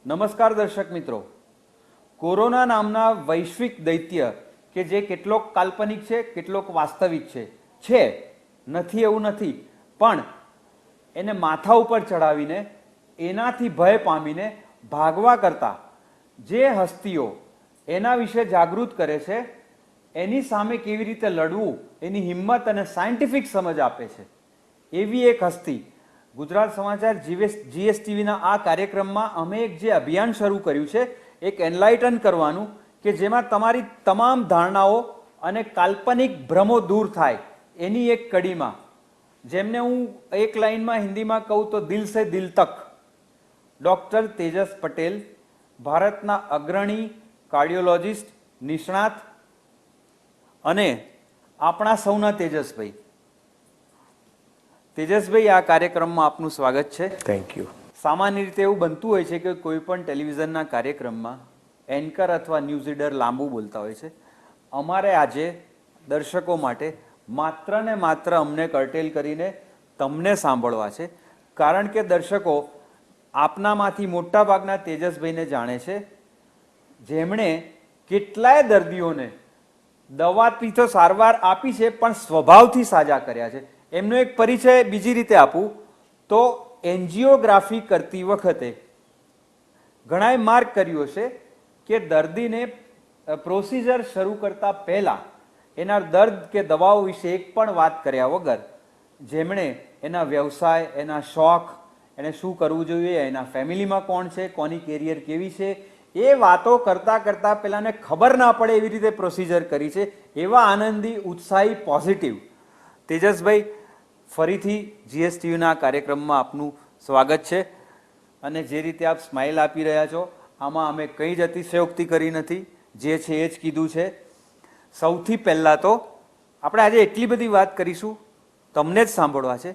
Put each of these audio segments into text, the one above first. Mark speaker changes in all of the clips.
Speaker 1: નમસ્કાર દર્શક મિત્રો, કોરોના નામના વૈશ્વિક દૈત્ય કે જે કેટલોક કાલ્પનિક છે કેટલોક વાસ્તવિક છે નથી એવું નથી, પણ એને માથા ઉપર ચડાવીને એનાથી ભય પામીને ભાગવા કરતા જે હસ્તીઓ એના વિશે જાગૃત કરે છે એની સામે કેવી રીતે લડવું એની હિંમત અને સાયન્ટિફિક સમજ આપે છે એવી એક હસ્તી ગુજરાત સમાચાર જીએસટીવીના આ કાર્યક્રમમાં અમે એક જે અભિયાન શરૂ કર્યું છે, એક એનલાઇટન કરવાનું કે જેમાં તમારી તમામ ધારણાઓ અને કાલ્પનિક ભ્રમો દૂર થાય એની એક કડીમાં, જેમને હું એક લાઇનમાં હિન્દીમાં કહું તો દિલ સે દિલ તક, ડૉક્ટર તેજસ પટેલ, ભારતના અગ્રણી કાર્ડિયોલોજિસ્ટ, નિષ્ણાત અને આપણા સૌના તેજસભાઈ. તેજસભાઈ, આ કાર્યક્રમમાં આપનું સ્વાગત છે.
Speaker 2: Thank you.
Speaker 1: સામાન્ય રીતે એવું બનતું હોય છે કે કોઈ પણ ટેલિવિઝનના કાર્યક્રમમાં એન્કર અથવા ન્યૂઝ રીડર લાંબુ બોલતા હોય છે. અમારે આજે દર્શકો માટે માત્ર ને માત્ર અમને કર્ટેલ કરીને તમને સાંભળવા છે, કારણ કે દર્શકો આપનામાંથી મોટાભાગના તેજસભાઈને જાણે છે, જેમણે કેટલાય દર્દીઓને દવાથી તો સારવાર આપી છે પણ સ્વભાવથી સાજા કર્યા છે. એમનો એક પરિચય બીજી રીતે આપું તો એન્જિયોગ્રાફી કરતી વખતે ઘણાએ માર્ક કર્યો છે કે દર્દીને પ્રોસિજર શરૂ કરતા પહેલાં એના દર્દ કે દવાઓ વિશે એક પણ વાત કર્યા વગર જેમણે એના વ્યવસાય, એના શોખ, એને શું કરવું જોઈએ, એના ફેમિલીમાં કોણ છે, કોની કેરિયર કેવી છે, એ વાતો કરતાં કરતાં પહેલાંને ખબર ના પડે એવી રીતે પ્રોસિજર કરી છે. એવા આનંદી, ઉત્સાહી, પોઝિટિવ તેજસભાઈ, ફરીથી જીએસટીવીના કાર્યક્રમમાં આપનું સ્વાગત છે. અને જે રીતે આપ સ્માઇલ આપી રહ્યા છો, આમાં અમે કંઈ જ અતિશયોક્તિ કરી નથી, જે છે એ જ કીધું છે. સૌથી પહેલાં તો આપણે આજે એટલી બધી વાત કરીશું, તમને જ સાંભળવા છે,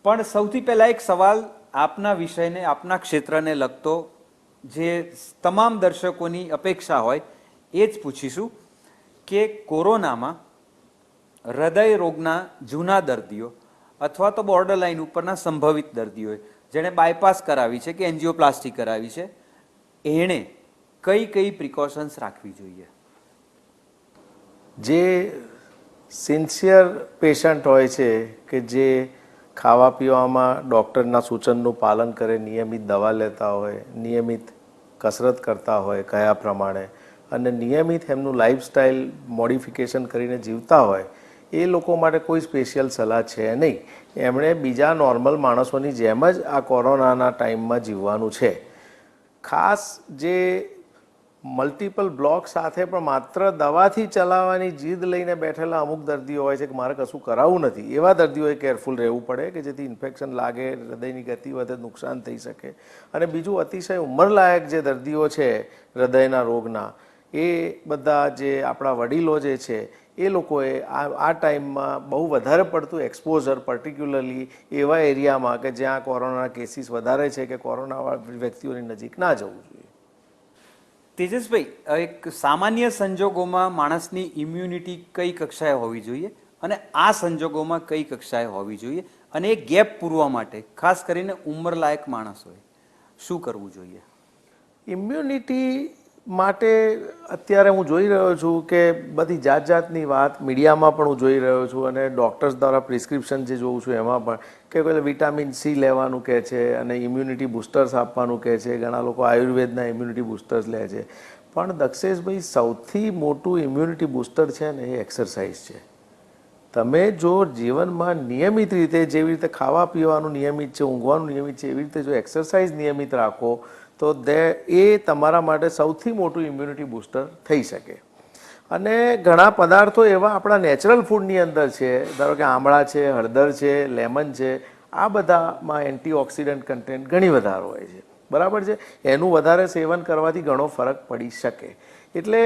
Speaker 1: પણ સૌથી પહેલાં એક સવાલ આપના વિષયને, આપના ક્ષેત્રને લગતો જે તમામ દર્શકોની અપેક્ષા હોય એ જ પૂછીશું કે કોરોનામાં હૃદય રોગના જૂના દર્દીઓ અથવા તો બોર્ડર લાઇન ઉપરના સંભવિત દર્દીઓએ જેણે બાયપાસ કરાવી છે કે એન્જિયોપ્લાસ્ટી કરાવી છે, એણે કઈ કઈ પ્રિકોશન્સ રાખવી જોઈએ?
Speaker 2: જે સિન્સિયર પેશન્ટ હોય છે કે જે ખાવા પીવામાં ડૉક્ટરના સૂચનનું પાલન કરે, નિયમિત દવા લેતા હોય, નિયમિત કસરત કરતા હોય કયા પ્રમાણે, અને નિયમિત એમનું લાઈફસ્ટાઈલ મોડિફિકેશન કરીને જીવતા હોય, એ લોકો માટે કોઈ સ્પેશિયલ સલાહ છે નહીં. એમણે બીજા નોર્મલ માણસોની જેમ જ આ કોરોનાના ટાઈમમાં જીવવાનું છે. ખાસ જે મલ્ટિપલ બ્લોક સાથે પણ માત્ર દવાથી ચલાવવાની જીદ લઈને બેઠેલા અમુક દર્દીઓ હોય છે કે મારે કશું કરાવવું નથી, એવા દર્દીઓએ કેરફુલ રહેવું પડે કે જેથી ઇન્ફેક્શન લાગે, હૃદયની ગતિ વધે, નુકસાન થઈ શકે. અને બીજું, અતિશય ઉંમરલાયક જે દર્દીઓ છે હૃદયના રોગના, એ બધા જે આપણા વડીલો જે છે એ લોકોએ આ ટાઈમમાં બહુ વધારે પડતું એક્સપોઝર, પર્ટિક્યુલરલી એવા એરિયામાં કે જ્યાં કોરોનાના કેસીસ વધારે છે કે કોરોનાવાળા વ્યક્તિઓની નજીક ના જવું જોઈએ.
Speaker 1: તેજસભાઈ, એક સામાન્ય સંજોગોમાં માણસની ઇમ્યુનિટી કઈ કક્ષાએ હોવી જોઈએ અને આ સંજોગોમાં કઈ કક્ષાએ હોવી જોઈએ, અને એ ગેપ પૂરવા માટે ખાસ કરીને ઉંમરલાયક માણસોએ શું કરવું જોઈએ?
Speaker 2: ઇમ્યુનિટી માટે અત્યારે હું જોઈ રહ્યો છું કે બધી જાત જાતની વાત મીડિયામાં પણ હું જોઈ રહ્યો છું અને ડૉક્ટર્સ દ્વારા પ્રિસ્ક્રિપ્શન જે જોઉં છું એમાં પણ કે પેલા વિટામિન સી લેવાનું કહે છે અને ઇમ્યુનિટી બૂસ્ટર્સ આપવાનું કહે છે. ઘણા લોકો આયુર્વેદના ઇમ્યુનિટી બૂસ્ટર્સ લે છે. પણ દક્ષેશભાઈ, સૌથી મોટું ઇમ્યુનિટી બૂસ્ટર છે ને એ એક્સરસાઇઝ છે. તમે જો જીવનમાં નિયમિત રીતે, જેવી રીતે ખાવા પીવાનું નિયમિત છે, ઊંઘવાનું નિયમિત છે, એવી રીતે જો એક્સરસાઇઝ નિયમિત રાખો તો એ તમારા માટે સૌથી મોટું ઇમ્યુનિટી બૂસ્ટર થઈ શકે. અને ઘણા પદાર્થો એવા આપણા નેચરલ ફૂડની અંદર છે, ધારો કે આમળા છે, હળદર છે, લેમન છે, આ બધામાં એન્ટીઓક્સિડન્ટ કન્ટેન્ટ ઘણી વધારે હોય છે, બરાબર છે. એનું વધારે સેવન કરવાથી ઘણો ફરક પડી શકે. એટલે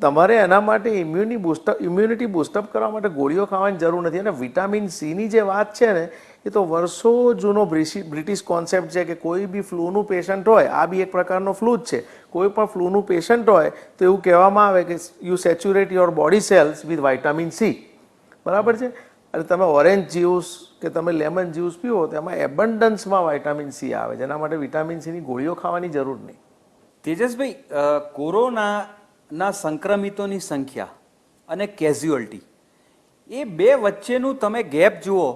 Speaker 2: તમારે એના માટે ઇમ્યુનિટી બૂસ્ટઅપ કરવા માટે ગોળીઓ ખાવાની જરૂર નથી. અને વિટામિન સીની જે વાત છે ને, એ તો વર્ષો જૂનો બ્રિટિશ કોન્સેપ્ટ છે કે કોઈ બી ફ્લૂનું પેશન્ટ હોય, આ બી એક પ્રકારનો ફ્લૂ જ છે, કોઈ પણ ફ્લૂનું પેશન્ટ હોય તો એવું કહેવામાં આવે કે you saturate your body cells with vitamin C, બરાબર છે. અને તમે ઓરેન્જ જ્યુસ કે તમે લેમન જ્યુસ પીવો તો એમાં એબન્ડન્સમાં વિટામિન સી આવે, જેના માટે વિટામિન સીની ગોળીઓ ખાવાની જરૂર નહીં.
Speaker 1: તેજસભાઈ, કોરોનાના સંક્રમિતોની સંખ્યા અને કેઝ્યુઅલ્ટી એ બે વચ્ચેનું તમે ગેપ જુઓ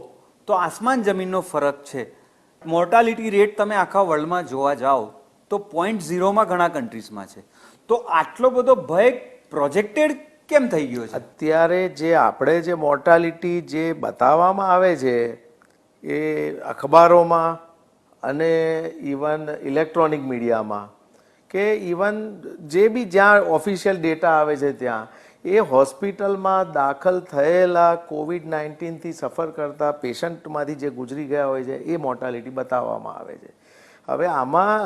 Speaker 1: તો આસમાન જમીનનો ફરક છે. મોર્ટાલિટી રેટ તમે આખા વર્લ્ડમાં જોવા જાઓ તો 0.0માં ઘણા કન્ટ્રીઝમાં છે. તો આટલો બધો ભય પ્રોજેક્ટેડ કેમ થઈ ગયો છે?
Speaker 2: અત્યારે જે આપણે જે મોર્ટાલિટી જે બતાવવામાં આવે છે એ અખબારોમાં અને ઇવન ઇલેક્ટ્રોનિક મીડિયામાં કે ઇવન જે બી જ્યાં ઓફિશિયલ ડેટા આવે છે ત્યાં એ હોસ્પિટલમાં દાખલ થયેલા COVID-19થી સફર કરતા પેશન્ટમાંથી જે ગુજરી ગયા હોય છે એ મોર્ટાલિટી બતાવવામાં આવે છે. હવે આમાં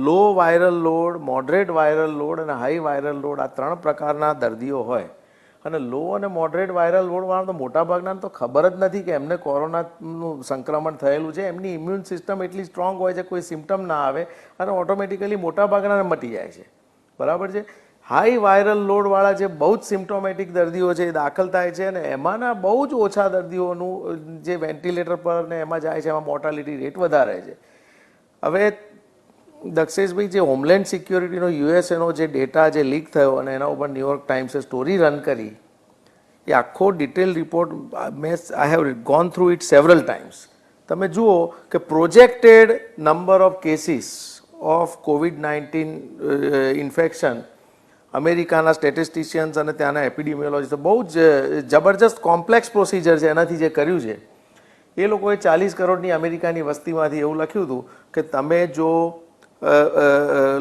Speaker 2: low viral load, moderate viral load અને હાઈ વાયરલ લોડ આ 3 પ્રકારના દર્દીઓ હોય અને લો અને મોડરેટ વાયરલ લોડવાળા તો મોટાભાગના તો ખબર જ નથી કે એમને કોરોનાનું સંક્રમણ થયેલું છે. એમની ઇમ્યુન સિસ્ટમ એટલી સ્ટ્રોંગ હોય છે, કોઈ સિમ્ટમ ના આવે અને ઓટોમેટિકલી મોટાભાગના મટી જાય છે. બરાબર છે. હાઈ વાયરલ લોડવાળા જે બહુ જ સિમ્ટોમેટિક દર્દીઓ છે એ દાખલ થાય છે અને એમાંના બહુ જ ઓછા દર્દીઓનું જે વેન્ટિલેટર પર ને એમાં જાય છે એમાં મોર્ટાલિટી રેટ વધારે છે. હવે દક્ષેશભાઈ, જે હોમલેન્ડ સિક્યોરિટીનો યુએસએનો જે ડેટા જે લીક થયો અને એના ઉપર ન્યુયોર્ક ટાઈમ્સે સ્ટોરી રન કરી, એ આખો detail report I have gone through it several times. તમે જુઓ કે projected number of cases of COVID-19 infection અમેરિકાના સ્ટેટિસ્ટિશિયન્સ અને ત્યાંના એપિડેમિયોલોજીસ્ટ બહુ જ જબરજસ્ત કોમ્પ્લેક્સ પ્રોસિજર છે એનાથી જે કર્યું છે. એ લોકોએ 40 કરોડની અમેરિકાની વસ્તીમાંથી એવું લખ્યું હતું કે તમે જો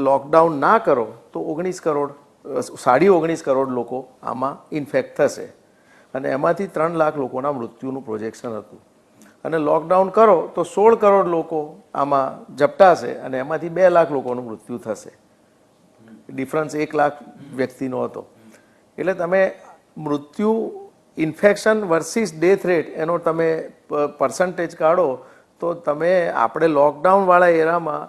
Speaker 2: લોકડાઉન ના કરો તો 19 કરોડ લોકો આમાં ઇન્ફેક્ટ થશે અને એમાંથી 3 લાખ લોકોના મૃત્યુનું પ્રોજેક્શન હતું. અને લોકડાઉન કરો તો 16 કરોડ લોકો આમાં ઝપટાશે અને એમાંથી 2 લાખ લોકોનું મૃત્યુ થશે. ડિફરન્સ 1 લાખ વ્યક્તિનો હતો. એટલે તમે મૃત્યુ, ઇન્ફેક્શન વર્સિસ ડેથ રેટ એનો તમે પર્સન્ટેજ કાઢો તો તમે આપણે લોકડાઉનવાળા એરામાં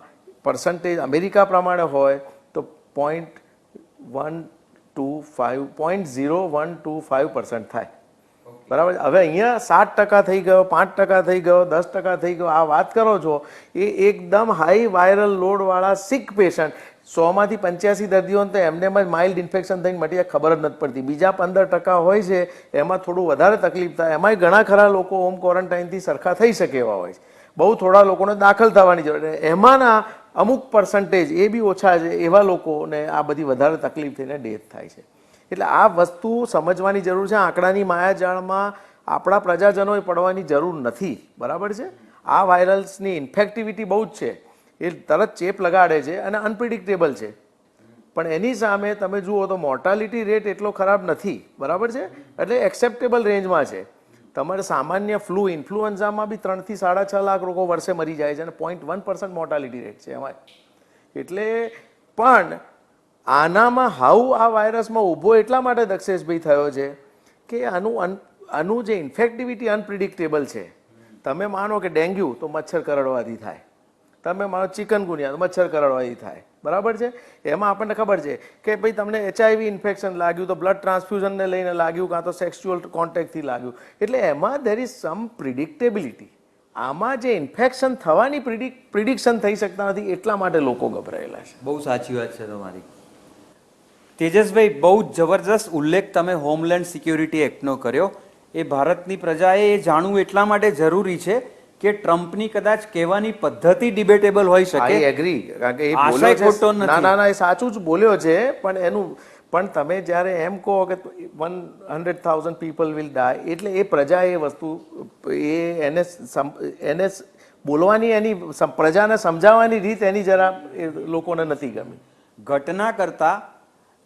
Speaker 2: પર્સન્ટેજ અમેરિકા પ્રમાણે હોય તો 0.0125% થાય. બરાબર. હવે અહીંયા 7% થઈ ગયો, 5% થઈ ગયો, 10% થઈ ગયો. આ વાત કરો છો એ એકદમ હાઈ વાયરલ લોડવાળા સિક પેશન્ટ 100માંથી 85 દર્દીઓને તો એમને જ માઇલ્ડ ઇન્ફેક્શન થઈને મટી જાય, ખબર જ નથી પડતી. બીજા 15% હોય છે એમાં થોડું વધારે તકલીફ થાય. એમાંય ઘણા ખરા લોકો હોમ ક્વોરન્ટાઇનથી સરખા થઈ શકે એવા હોય છે. બહુ થોડા લોકોને દાખલ થવાની જરૂર. એમાંના અમુક પર્સન્ટેજ એ બી ઓછા છે એવા લોકોને આ બધી વધારે તકલીફ થઈને ડેથ થાય છે. એટલે આ વસ્તુ સમજવાની જરૂર છે. આંકડાની માયાજાળમાં આપણા પ્રજાજનોએ પડવાની જરૂર નથી. બરાબર છે. આ વાયરલ્સની ઇન્ફેક્ટિવિટી બહુ જ છે, એ તરત ચેપ લગાડે છે અને અનપ્રિડિક્ટેબલ છે. પણ એની સામે તમે જુઓ તો મોર્ટાલિટી રેટ એટલો ખરાબ નથી. બરાબર છે. એટલે એક્સેપ્ટેબલ રેન્જમાં છે. તમારે સામાન્ય ઇન્ફ્લુએન્ઝામાં બી 3 થી 6.5 લાખ લોકો વર્ષે મરી જાય છે અને 0.1% મોર્ટાલિટી રેટ છે એમાં. એટલે પણ આનામાં હાઉ આ વાયરસમાં ઊભો એટલા માટે દક્ષેશભાઈ થયો છે કે આનું જે ઇન્ફેક્ટિવિટી અનપ્રિડિક્ટેબલ છે. તમે માનો કે ડેન્ગ્યુ તો મચ્છર કરડવાથી થાય, તમે માનો ચિકનગુનિયા તો મચ્છર કરડવાથી થાય. બરાબર છે. એમાં આપણને ખબર છે કે ભાઈ તમને HIV ઇન્ફેક્શન લાગ્યું તો બ્લડ ટ્રાન્સફ્યુઝનને લઈને લાગ્યું, કાં તો સેક્સ્યુઅલ કોન્ટેક્ટથી લાગ્યું. એટલે એમાં દેર ઇઝ સમ પ્રિડિક્ટેબિલિટી. આમાં જે ઇન્ફેક્શન થવાની પ્રિડિક્શન થઈ શકતા નથી એટલા માટે લોકો ગભરાયેલા છે.
Speaker 1: બહુ સાચી વાત છે તમારી. તેજસભાઈ, બહુ જબરજસ્ત ઉલ્લેખ તમે હોમલેન્ડ સિક્યોરિટી એક્ટનો કર્યો. એ ભારતની પ્રજાએ એ જાણવું એટલા માટે જરૂરી છે કે ટ્રમ્પની કદાચ કહેવાની પદ્ધતિ ડિબેટેબલ હોઈ શકે.
Speaker 2: I agree. કારણ કે એ બોલ્યો છે, ના એ સાચું જ બોલ્યો છે. પણ તમે જ્યારે એમ કહો કે 100,000 પીપલ વિલ ડાય, એટલે એ પ્રજા એ વસ્તુ એને બોલવાની એની પ્રજાને સમજાવવાની રીત એની જરા લોકોને નથી ગમી.
Speaker 1: ઘટના કરતા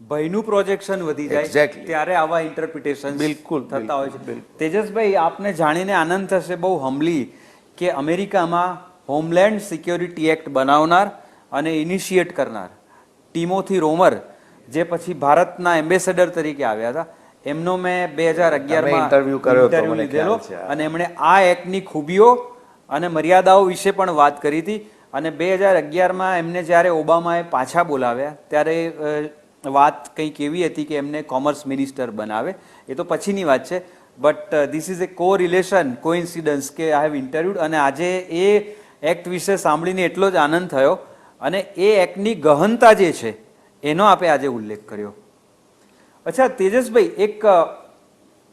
Speaker 1: ભયનું પ્રોજેક્શન વધી જાય ત્યારે આવા ઇન્ટરપ્રિટેશન
Speaker 2: બિલકુલ
Speaker 1: થતા હોય છે. તેજસભાઈ, આપને જાણીને આનંદ થશે બહુ હમ્બલી કે અમેરિકામાં હોમલેન્ડ સિક્યોરિટી એક્ટ બનાવનાર અને ઇનિશિએટ કરનાર ટિમોથી રોમર, જે પછી ભારતના એમ્બેસેડર તરીકે આવ્યા હતા, એમનો મેં 2011માં ઇન્ટરવ્યુ લીધેલો અને એમણે આ એક્ટની ખૂબીઓ અને મર્યાદાઓ વિશે પણ વાત કરી હતી. અને 2011માં એમને જ્યારે ઓબામાએ પાછા બોલાવ્યા ત્યારે વાત કંઈક એવી હતી કે એમને કોમર્સ મિનિસ્ટર બનાવે. એ તો પછીની વાત છે. બટ ધીસ ઇઝ એ કો રિલેશન કો ઇન્સિડન્સ કે આઈ હેવ ઇન્ટરવ્યુડ, અને આજે એ એક્ટ વિશે સાંભળીને એટલો જ આનંદ થયો અને એ એક્ટની ગહનતા જે છે એનો આપે આજે ઉલ્લેખ કર્યો. અચ્છા તેજસભાઈ, એક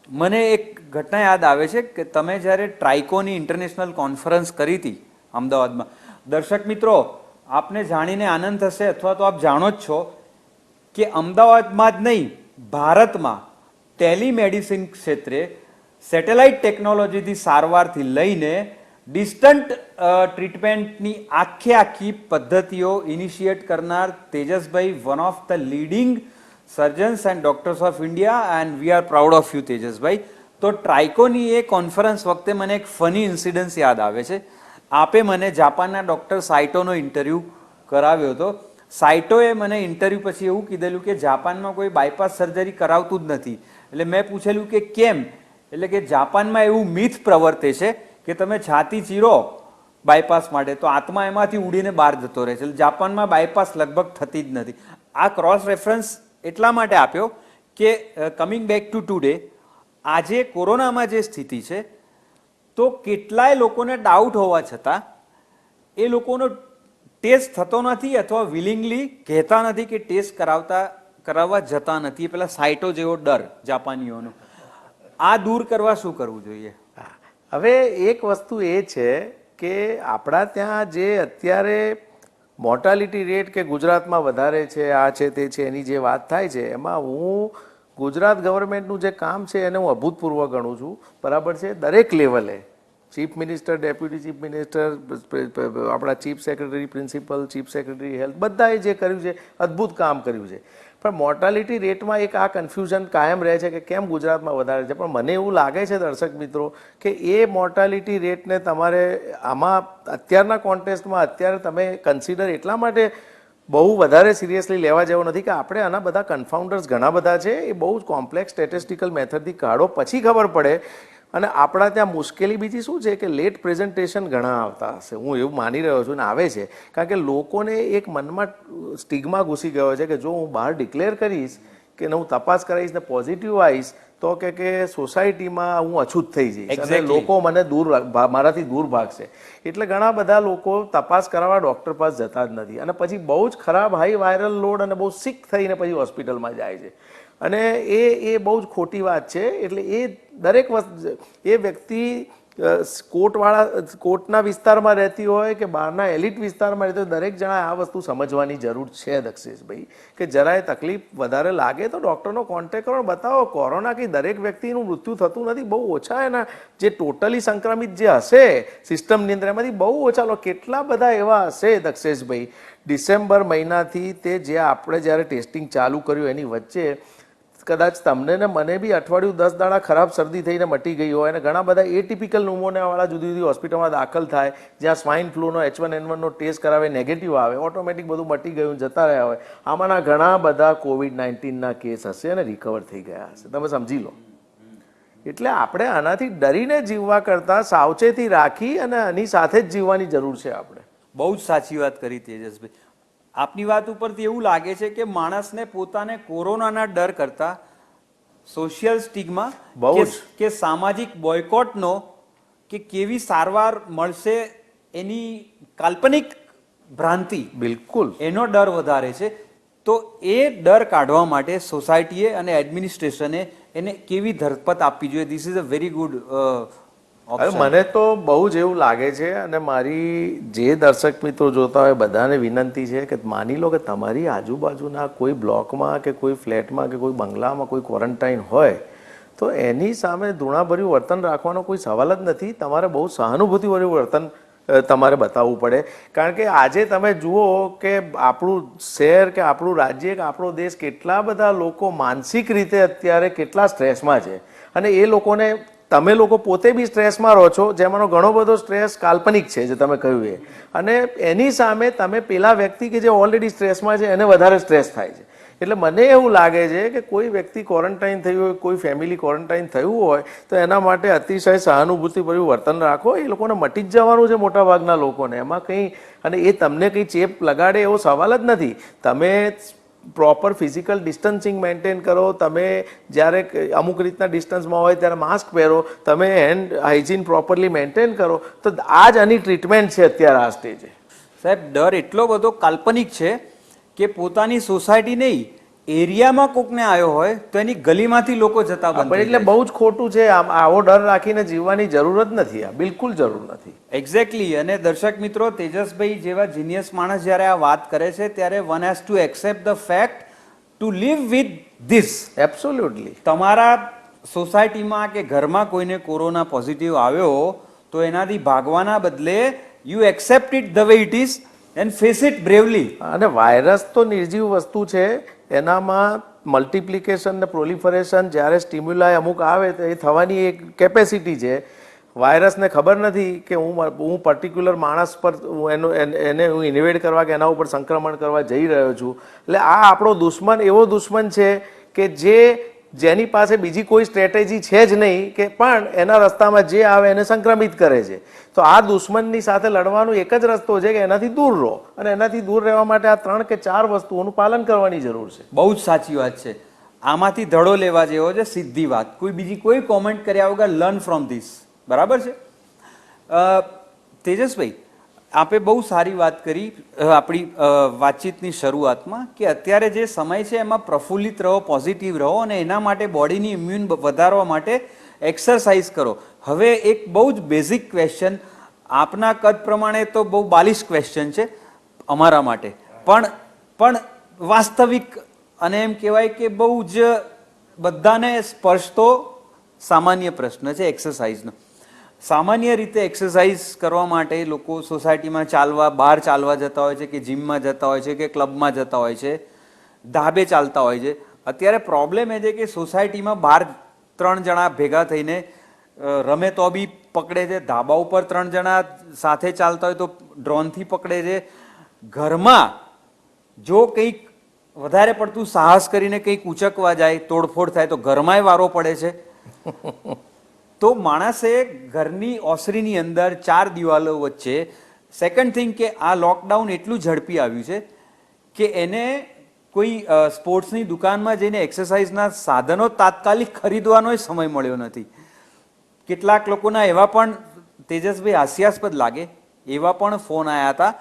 Speaker 1: મને એક ઘટના યાદ આવે છે કે તમે જ્યારે ટ્રાઇકોની ઇન્ટરનેશનલ કોન્ફરન્સ કરી હતી અમદાવાદમાં, દર્શક મિત્રો આપને જાણીને આનંદ થશે અથવા તો આપ જાણો જ છો કે અમદાવાદમાં જ નહીં ભારતમાં ટેલિમેડિસિન ક્ષેત્રે સેટેલાઇટ ટેકનોલોજીથી સારવારથી લઈને ડિસ્ટન્ટ ટ્રીટમેન્ટની આખી પદ્ધતિઓ ઇનિશિએટ કરનાર Tejasbhai one of the leading surgeons and doctors of India, and we are proud of you Tejasbhai. તો ટ્રાઇકોની એ કોન્ફરન્સ વખતે મને એક ફની ઇન્સિડન્સ યાદ આવે છે. આપે મને જાપાનના ડૉક્ટર સાઇટોનો ઇન્ટરવ્યૂ કરાવ્યો હતો. સાઇટોએ મને ઇન્ટરવ્યૂ પછી એવું કીધેલું કે જાપાનમાં કોઈ બાયપાસ સર્જરી કરાવતું જ નથી. એટલે મેં પૂછેલું કે કેમ? એટલે કે જાપાનમાં એવું મિથ પ્રવર્તે છે કે તમે છાતી ચીરો બાયપાસ માટે તો આત્મા એમાંથી ઉડીને બહાર જતો રહે છે. એટલે જાપાનમાં બાયપાસ લગભગ થતી જ નથી. આ ક્રોસ રેફરન્સ એટલા માટે આપ્યો કે કમિંગ બેક ટુ ટુડે, આજે કોરોનામાં જે સ્થિતિ છે તો કેટલાય લોકોને ડાઉટ હોવા છતાં એ લોકોનો ટેસ્ટ થતો નથી અથવા વિલિંગલી કહેતા નથી કે ટેસ્ટ કરાવવા જતા નથી. એ પેલા સાઇટો જેવો ડર જાપાનીઓનો, આ દૂર કરવા શું કરવું જોઈએ?
Speaker 2: હવે એક વસ્તુ એ છે કે આપણા ત્યાં જે અત્યારે મોર્ટાલિટી રેટ કે ગુજરાતમાં વધારે છે, આ છે તે છે, એની જે વાત થાય છે, એમાં હું ગુજરાત ગવર્મેન્ટનું જે કામ છે એને હું અભૂતપૂર્વ ગણું છું. બરાબર છે, દરેક લેવલે chief minister, deputy chief minister, આપણા chief secretary principal, chief secretary health, બધાએ જે કર્યું છે અદ્ભુત કામ કર્યું છે. પણ મોર્ટાલિટી રેટમાં એક આ કન્ફ્યુઝન કાયમ રહે છે કે કેમ ગુજરાતમાં વધારે છે. પણ મને એવું લાગે છે દર્શક મિત્રો કે એ મોર્ટાલિટી રેટને તમારે આમાં અત્યારના કોન્ટેસ્ટમાં અત્યારે તમે કન્સિડર એટલા માટે બહુ વધારે સિરિયસલી લેવા જેવો નથી કે આપણે આના બધા કન્ફાઉન્ડર્સ ઘણા બધા છે, એ બહુ જ કોમ્પ્લેક્સ સ્ટેટિસ્ટિકલ મેથડથી કાઢો પછી ખબર પડે. અને આપણા ત્યાં મુશ્કેલી બીજી શું છે કે લેટ પ્રેઝન્ટેશન ઘણા આવતા હશે, હું એવું માની રહ્યો છું, ને આવે છે. કારણ કે લોકોને એક મનમાં સ્ટિગ્મા ઘૂસી ગયો છે કે જો હું બહાર ડિક્લેર કરીશ કે હું તપાસ કરાવીશ ને પોઝિટિવ આવીશ તો કે સોસાયટીમાં હું અછૂત થઈ જઈશ અને લોકો મને મારાથી દૂર ભાગશે. એટલે ઘણા બધા લોકો તપાસ કરાવવા ડૉક્ટર પાસે જતા જ નથી અને પછી બહુ જ ખરાબ હાઈ વાયરલ લોડ અને બહુ સિક થઈને પછી હોસ્પિટલમાં જાય છે. અને એ બહુ જ ખોટી વાત છે. એટલે એ દરેક વસ્તુ, એ વ્યક્તિ કોર્ટના વિસ્તારમાં રહેતી હોય કે બહારના એલિટ વિસ્તારમાં રહેતી હોય, દરેક જણાએ આ વસ્તુ સમજવાની જરૂર છે દક્ષેશભાઈ, કે જરાય તકલીફ વધારે લાગે તો ડૉક્ટરનો કોન્ટેક્ટ કરો, બતાવો. કોરોના કે દરેક વ્યક્તિનું મૃત્યુ થતું નથી, બહુ ઓછા એના જે ટોટલી સંક્રમિત જે હશે સિસ્ટમની અંદર એમાંથી બહુ ઓછા કેટલા બધા એવા હશે દક્ષેશભાઈ. ડિસેમ્બર મહિનાથી તે જે આપણે જ્યારે ટેસ્ટિંગ ચાલુ કર્યું એની વચ્ચે કદાચ તમને ને મને બી અઠવાડિયું 10 દાડા ખરાબ શરદી થઈને મટી ગઈ હોય અને ઘણા બધા એટિપિકલ ન્યુમોનિયાવાળા જુદી જુદી હોસ્પિટલમાં દાખલ થાય, જ્યાં સ્વાઇન ફ્લૂનો H1N1નો ટેસ્ટ કરાવે નેગેટિવ આવે, ઓટોમેટિક બધું મટી ગયું જતા રહ્યા હોય. આમાંના ઘણા બધા COVID-19ના કેસ હશે અને રિકવર થઈ ગયા હશે, તમે સમજી લો. એટલે આપણે આનાથી ડરીને જીવવા કરતાં સાવચેતી રાખી અને આની સાથે જ જીવવાની જરૂર છે આપણે.
Speaker 1: બહુ જ સાચી વાત કરી તેજસભાઈ. આપની વાત ઉપરથી એવું લાગે છે કે માણસને પોતાને કોરોનાના ડર કરતા સોશિયલ સ્ટિગ્મા કે સામાજિક બોયકોટનો કે કેવી સારવાર મળશે એની કાલ્પનિક ભ્રાંતિ, બિલકુલ એનો ડર વધારે છે. તો એ ડર કાઢવા માટે સોસાયટીએ અને એડમિનિસ્ટ્રેશને એને કેવી ધરપત આપવી જોઈએ? This is a very good.
Speaker 2: મને તો બહુ જ એવું લાગે છે અને મારી જે દર્શક મિત્રો જોતા હોય બધાને વિનંતી છે કે માની લો કે તમારી આજુબાજુના કોઈ બ્લોકમાં કે કોઈ ફ્લેટમાં કે કોઈ બંગલામાં કોઈ ક્વોરન્ટાઇન હોય તો એની સામે ધૃણાભર્યું વર્તન રાખવાનો કોઈ સવાલ જ નથી. તમારે બહુ સહાનુભૂતિભર્યું વર્તન તમારે બતાવવું પડે. કારણ કે આજે તમે જુઓ કે આપણું શહેર કે આપણું રાજ્ય કે આપણો દેશ કેટલા બધા લોકો માનસિક રીતે અત્યારે કેટલા સ્ટ્રેસમાં છે અને એ લોકોને તમે લોકો પોતે બી સ્ટ્રેસમાં રહો છો, જેમાંનો ઘણો બધો સ્ટ્રેસ કાલ્પનિક છે જે તમે કહ્યું એ, અને એની સામે તમે પેલા વ્યક્તિ કે જે ઓલરેડી સ્ટ્રેસમાં છે એને વધારે સ્ટ્રેસ થાય છે. એટલે મને એવું લાગે છે કે કોઈ વ્યક્તિ ક્વોરન્ટાઇન થયું હોય, કોઈ ફેમિલી ક્વોરન્ટાઇન થયું હોય તો એના માટે અતિશય સહાનુભૂતિભર્યું વર્તન રાખો. એ લોકોને મટી જ જવાનું છે મોટાભાગના લોકોને, એમાં કંઈ, અને એ તમને કંઈ ચેપ લગાડે એવો સવાલ જ નથી. તમે પ્રોપર ફિઝિકલ ડિસ્ટન્સિંગ મેન્ટેન કરો, તમે જ્યારે અમુક રીતના ડિસ્ટન્સમાં હોય ત્યારે માસ્ક પહેરો, તમે હેન્ડ હાઇજીન પ્રોપરલી મેન્ટેન કરો, તો આ જ આની ટ્રીટમેન્ટ છે અત્યારે આ સ્ટેજે.
Speaker 1: સાહેબ ડર એટલો બધો કાલ્પનિક છે કે પોતાની સોસાયટી નહીં, એરિયામાં કોકને આવ્યો હોય તો એની ગલીમાંથી લોકો જતા બંધ
Speaker 2: પણ એટલે બહુ જ ખોટું છે. આવો ડર રાખીને જીવવાની જરૂર જ નથી, આ બિલકુલ જરૂર નથી.
Speaker 1: એક્ઝેક્ટલી. અને દર્શક મિત્રો, તેજસભાઈ જેવા જીનિયસ માણસ જ્યારે આ વાત કરે છે ત્યારે one has to accept the fact to live with this.
Speaker 2: Absolutely.
Speaker 1: તમારા સોસાયટીમાં કે ઘરમાં કોઈને કોરોના પોઝિટિવ આવ્યો તો એનાથી ભાગવાના બદલે you accept it the way it is and face it bravely.
Speaker 2: અને વાયરસ તો નિર્જીવ વસ્તુ છે, એનામાં મલ્ટિપ્લિકેશન ને પ્રોલિફરેશન જ્યારે સ્ટિમ્યુલાય અમુક આવે તો એ થવાની એક કેપેસિટી છે. વાયરસને ખબર નથી કે હું પર્ટિક્યુલર માણસ પર એને હું ઇન્વેડ કરવા કે એના ઉપર સંક્રમણ કરવા જઈ રહ્યો છું. એટલે આ આપણો દુશ્મન એવો દુશ્મન છે કે જેની પાસે બીજી કોઈ સ્ટ્રેટેજી છે જ નહીં, કે પણ એના રસ્તામાં જે આવે એને સંક્રમિત કરે છે. તો આ દુશ્મનની સાથે લડવાનો એક જ રસ્તો છે કે એનાથી દૂર રહો, અને એનાથી દૂર રહેવા માટે આ 3 કે 4 વસ્તુઓનું પાલન કરવાની જરૂર છે.
Speaker 1: બહુ જ સાચી વાત છે. આમાંથી ધડો લેવા જેવો છે, સીધી વાત. કોઈ બીજી કોઈ કોમેન્ટ કર્યા વગર લર્ન ફ્રોમ ધીસ. બરાબર છે. તેજસભાઈ, આપે બહુ સારી વાત કરી આપણી વાતચીતની શરૂઆતમાં કે અત્યારે જે સમય છે એમાં પ્રફુલ્લિત રહો, પોઝિટિવ રહો, અને એના માટે બોડીની ઇમ્યુન વધારવા માટે એક્સરસાઇઝ કરો. હવે એક બહુ જ બેઝિક ક્વેશ્ચન, આપના કદ પ્રમાણે તો બહુ બાલિશ ક્વેશ્ચન છે અમારા માટે, પણ વાસ્તવિક અને એમ કહેવાય કે બહુ જ બધાને સ્પર્શતો સામાન્ય પ્રશ્ન છે એક્સરસાઇઝનો. સામાન્ય રીતે એક્સરસાઇઝ કરવા માટે લોકો સોસાયટીમાં ચાલવા, બહાર ચાલવા જતા હોય છે, કે જીમમાં જતા હોય છે, કે ક્લબમાં જતા હોય છે, ધાબે ચાલતા હોય છે. અત્યારે પ્રોબ્લેમ એ છે કે સોસાયટીમાં બહાર 3 જણા ભેગા થઈને રમે તો બી પકડે છે, ધાબા ઉપર 3 જણા સાથે ચાલતા હોય તો ડ્રોનથી પકડે છે. ઘરમાં જો કંઈક વધારે પડતું સાહસ કરીને કંઈક ઉચકવા જાય, તોડફોડ થાય તો ઘરમાંય વારો પડે છે. તો માણસે ઘરની ઓસરીની અંદર 4 દિવાલો વચ્ચે, સેકન્ડ થિંગ કે આ લોકડાઉન એટલું ઝડપી આવ્યું છે કે એને કોઈ સ્પોર્ટ્સની દુકાનમાં જઈને એક્સરસાઇઝના સાધનો તાત્કાલિક ખરીદવાનો સમય મળ્યો નથી. કેટલાક લોકોના એવા પણ, તેજસભાઈ હાસ્યાસ્પદ લાગે, એવા પણ ફોન આવ્યા હતા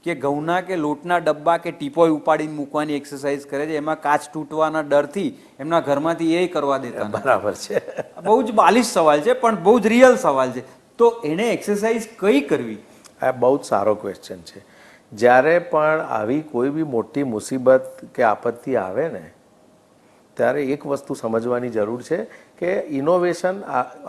Speaker 1: કે ઘઉંના કે લોટના ડબ્બા કે ટીપોય ઉપાડીને મૂકવાની એક્સરસાઇઝ કરે છે, એમાં કાચ તૂટવાના ડરથી એમના ઘરમાંથી એ કરવા દેતા.
Speaker 2: બરાબર છે.
Speaker 1: બહુ જ બાલિશ સવાલ છે, પણ બહુ જ રિયલ સવાલ છે. તો એને એક્સરસાઇઝ કઈ કરવી?
Speaker 2: આ બહુ જ સારો ક્વેશ્ચન છે. જ્યારે પણ આવી કોઈ બી મોટી મુસીબત કે આપત્તિ આવે ને, ત્યારે એક વસ્તુ સમજવાની જરૂર છે કે ઇનોવેશન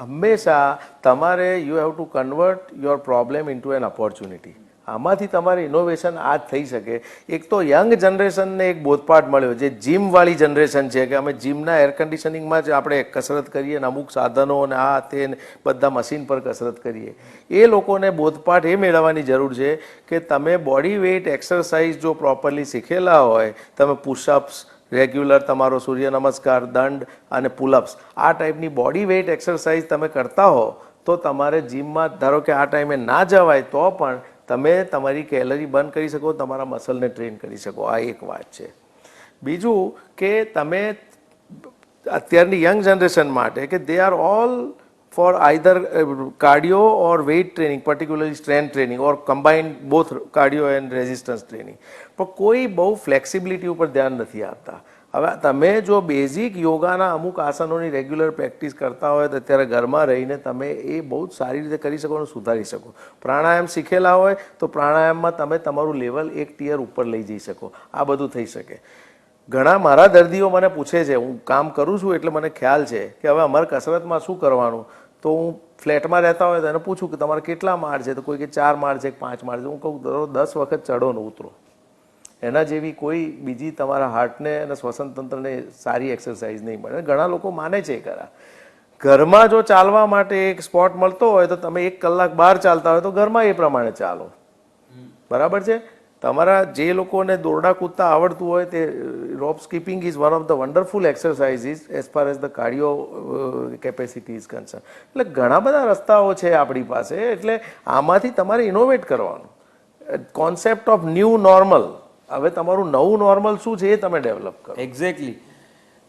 Speaker 2: હંમેશા તમારે you have to convert your problem into N opportunity. આમાંથી તમારે ઇનોવેશન આ જ થઈ શકે. એક તો યંગ જનરેશનને એક બોધપાઠ મળ્યો, જે જીમવાળી જનરેશન છે, કે અમે જીમના એર કન્ડિશનિંગમાં જ આપણે કસરત કરીએ અને અમુક સાધનો અને આ તે બધા મશીન પર કસરત કરીએ. એ લોકોને બોધપાઠ એ મેળવવાની જરૂર છે કે તમે બોડી વેઇટ એક્સરસાઇઝ જો પ્રોપરલી શીખેલા હોય, તમે પુશઅપ્સ, રેગ્યુલર તમારો સૂર્ય નમસ્કાર, દંડ અને પુલઅપ્સ, આ ટાઈપની બોડી વેઇટ એક્સરસાઇઝ તમે કરતા હો, તો તમારે જીમમાં ધારો કે આ ટાઈમે ના જવાય તો પણ તમે તમારી કેલરી બર્ન કરી શકો, તમારા મસલને ટ્રેન કરી શકો. આ એક વાત છે. બીજું કે તમે અત્યારની યંગ જનરેશન માટે કે they are all for either cardio or weight training, particularly strength training or combined both cardio and resistance training, પણ કોઈ બહુ ફ્લેક્સિબિલિટી ઉપર ધ્યાન નથી આપતા. હવે તમે જો બેઝિક યોગાના અમુક આસનોની રેગ્યુલર પ્રેક્ટિસ કરતા હોય તો અત્યારે ઘરમાં રહીને તમે એ બહુ જ સારી રીતે કરી શકો અને સુધારી શકો. પ્રાણાયામ શીખેલા હોય તો પ્રાણાયામમાં તમે તમારું લેવલ એક ટિયર ઉપર લઈ જઈ શકો. આ બધું થઈ શકે. ઘણા મારા દર્દીઓ મને પૂછે છે, હું કામ કરું છું એટલે મને ખ્યાલ છે કે હવે અમારે કસરતમાં શું કરવાનું. તો હું ફ્લેટમાં રહેતા હોય તો એને પૂછું કે તમારે કેટલા માળ છે, તો કોઈ કે 4 માળ છે, 5 માળ છે. હું કહું 10 વખત ચડો ને ઉતરો. એના જેવી કોઈ બીજી તમારા હાર્ટને અને શ્વસન તંત્રને સારી એક્સરસાઇઝ નહીં મળે. ઘણા લોકો માને છે ખરા. ઘરમાં જો ચાલવા માટે એક સ્પોટ મળતો હોય તો તમે 1 કલાક બહાર ચાલતા હોય તો ઘરમાં એ પ્રમાણે ચાલો. બરાબર છે. તમારા જે લોકોને દોરડા કૂદતા આવડતું હોય, તે rope skipping is one of the wonderful exercises as far as the cardio capacity is concern. એટલે ઘણા બધા રસ્તાઓ છે આપણી પાસે. એટલે આમાંથી તમારે ઇનોવેટ કરવાનું. કોન્સેપ્ટ ઓફ ન્યૂ નોર્મલ હવે તમારું નવું નોર્મલ શું છે એ તમે ડેવલપ કરો.
Speaker 1: એક્ઝેક્ટલી.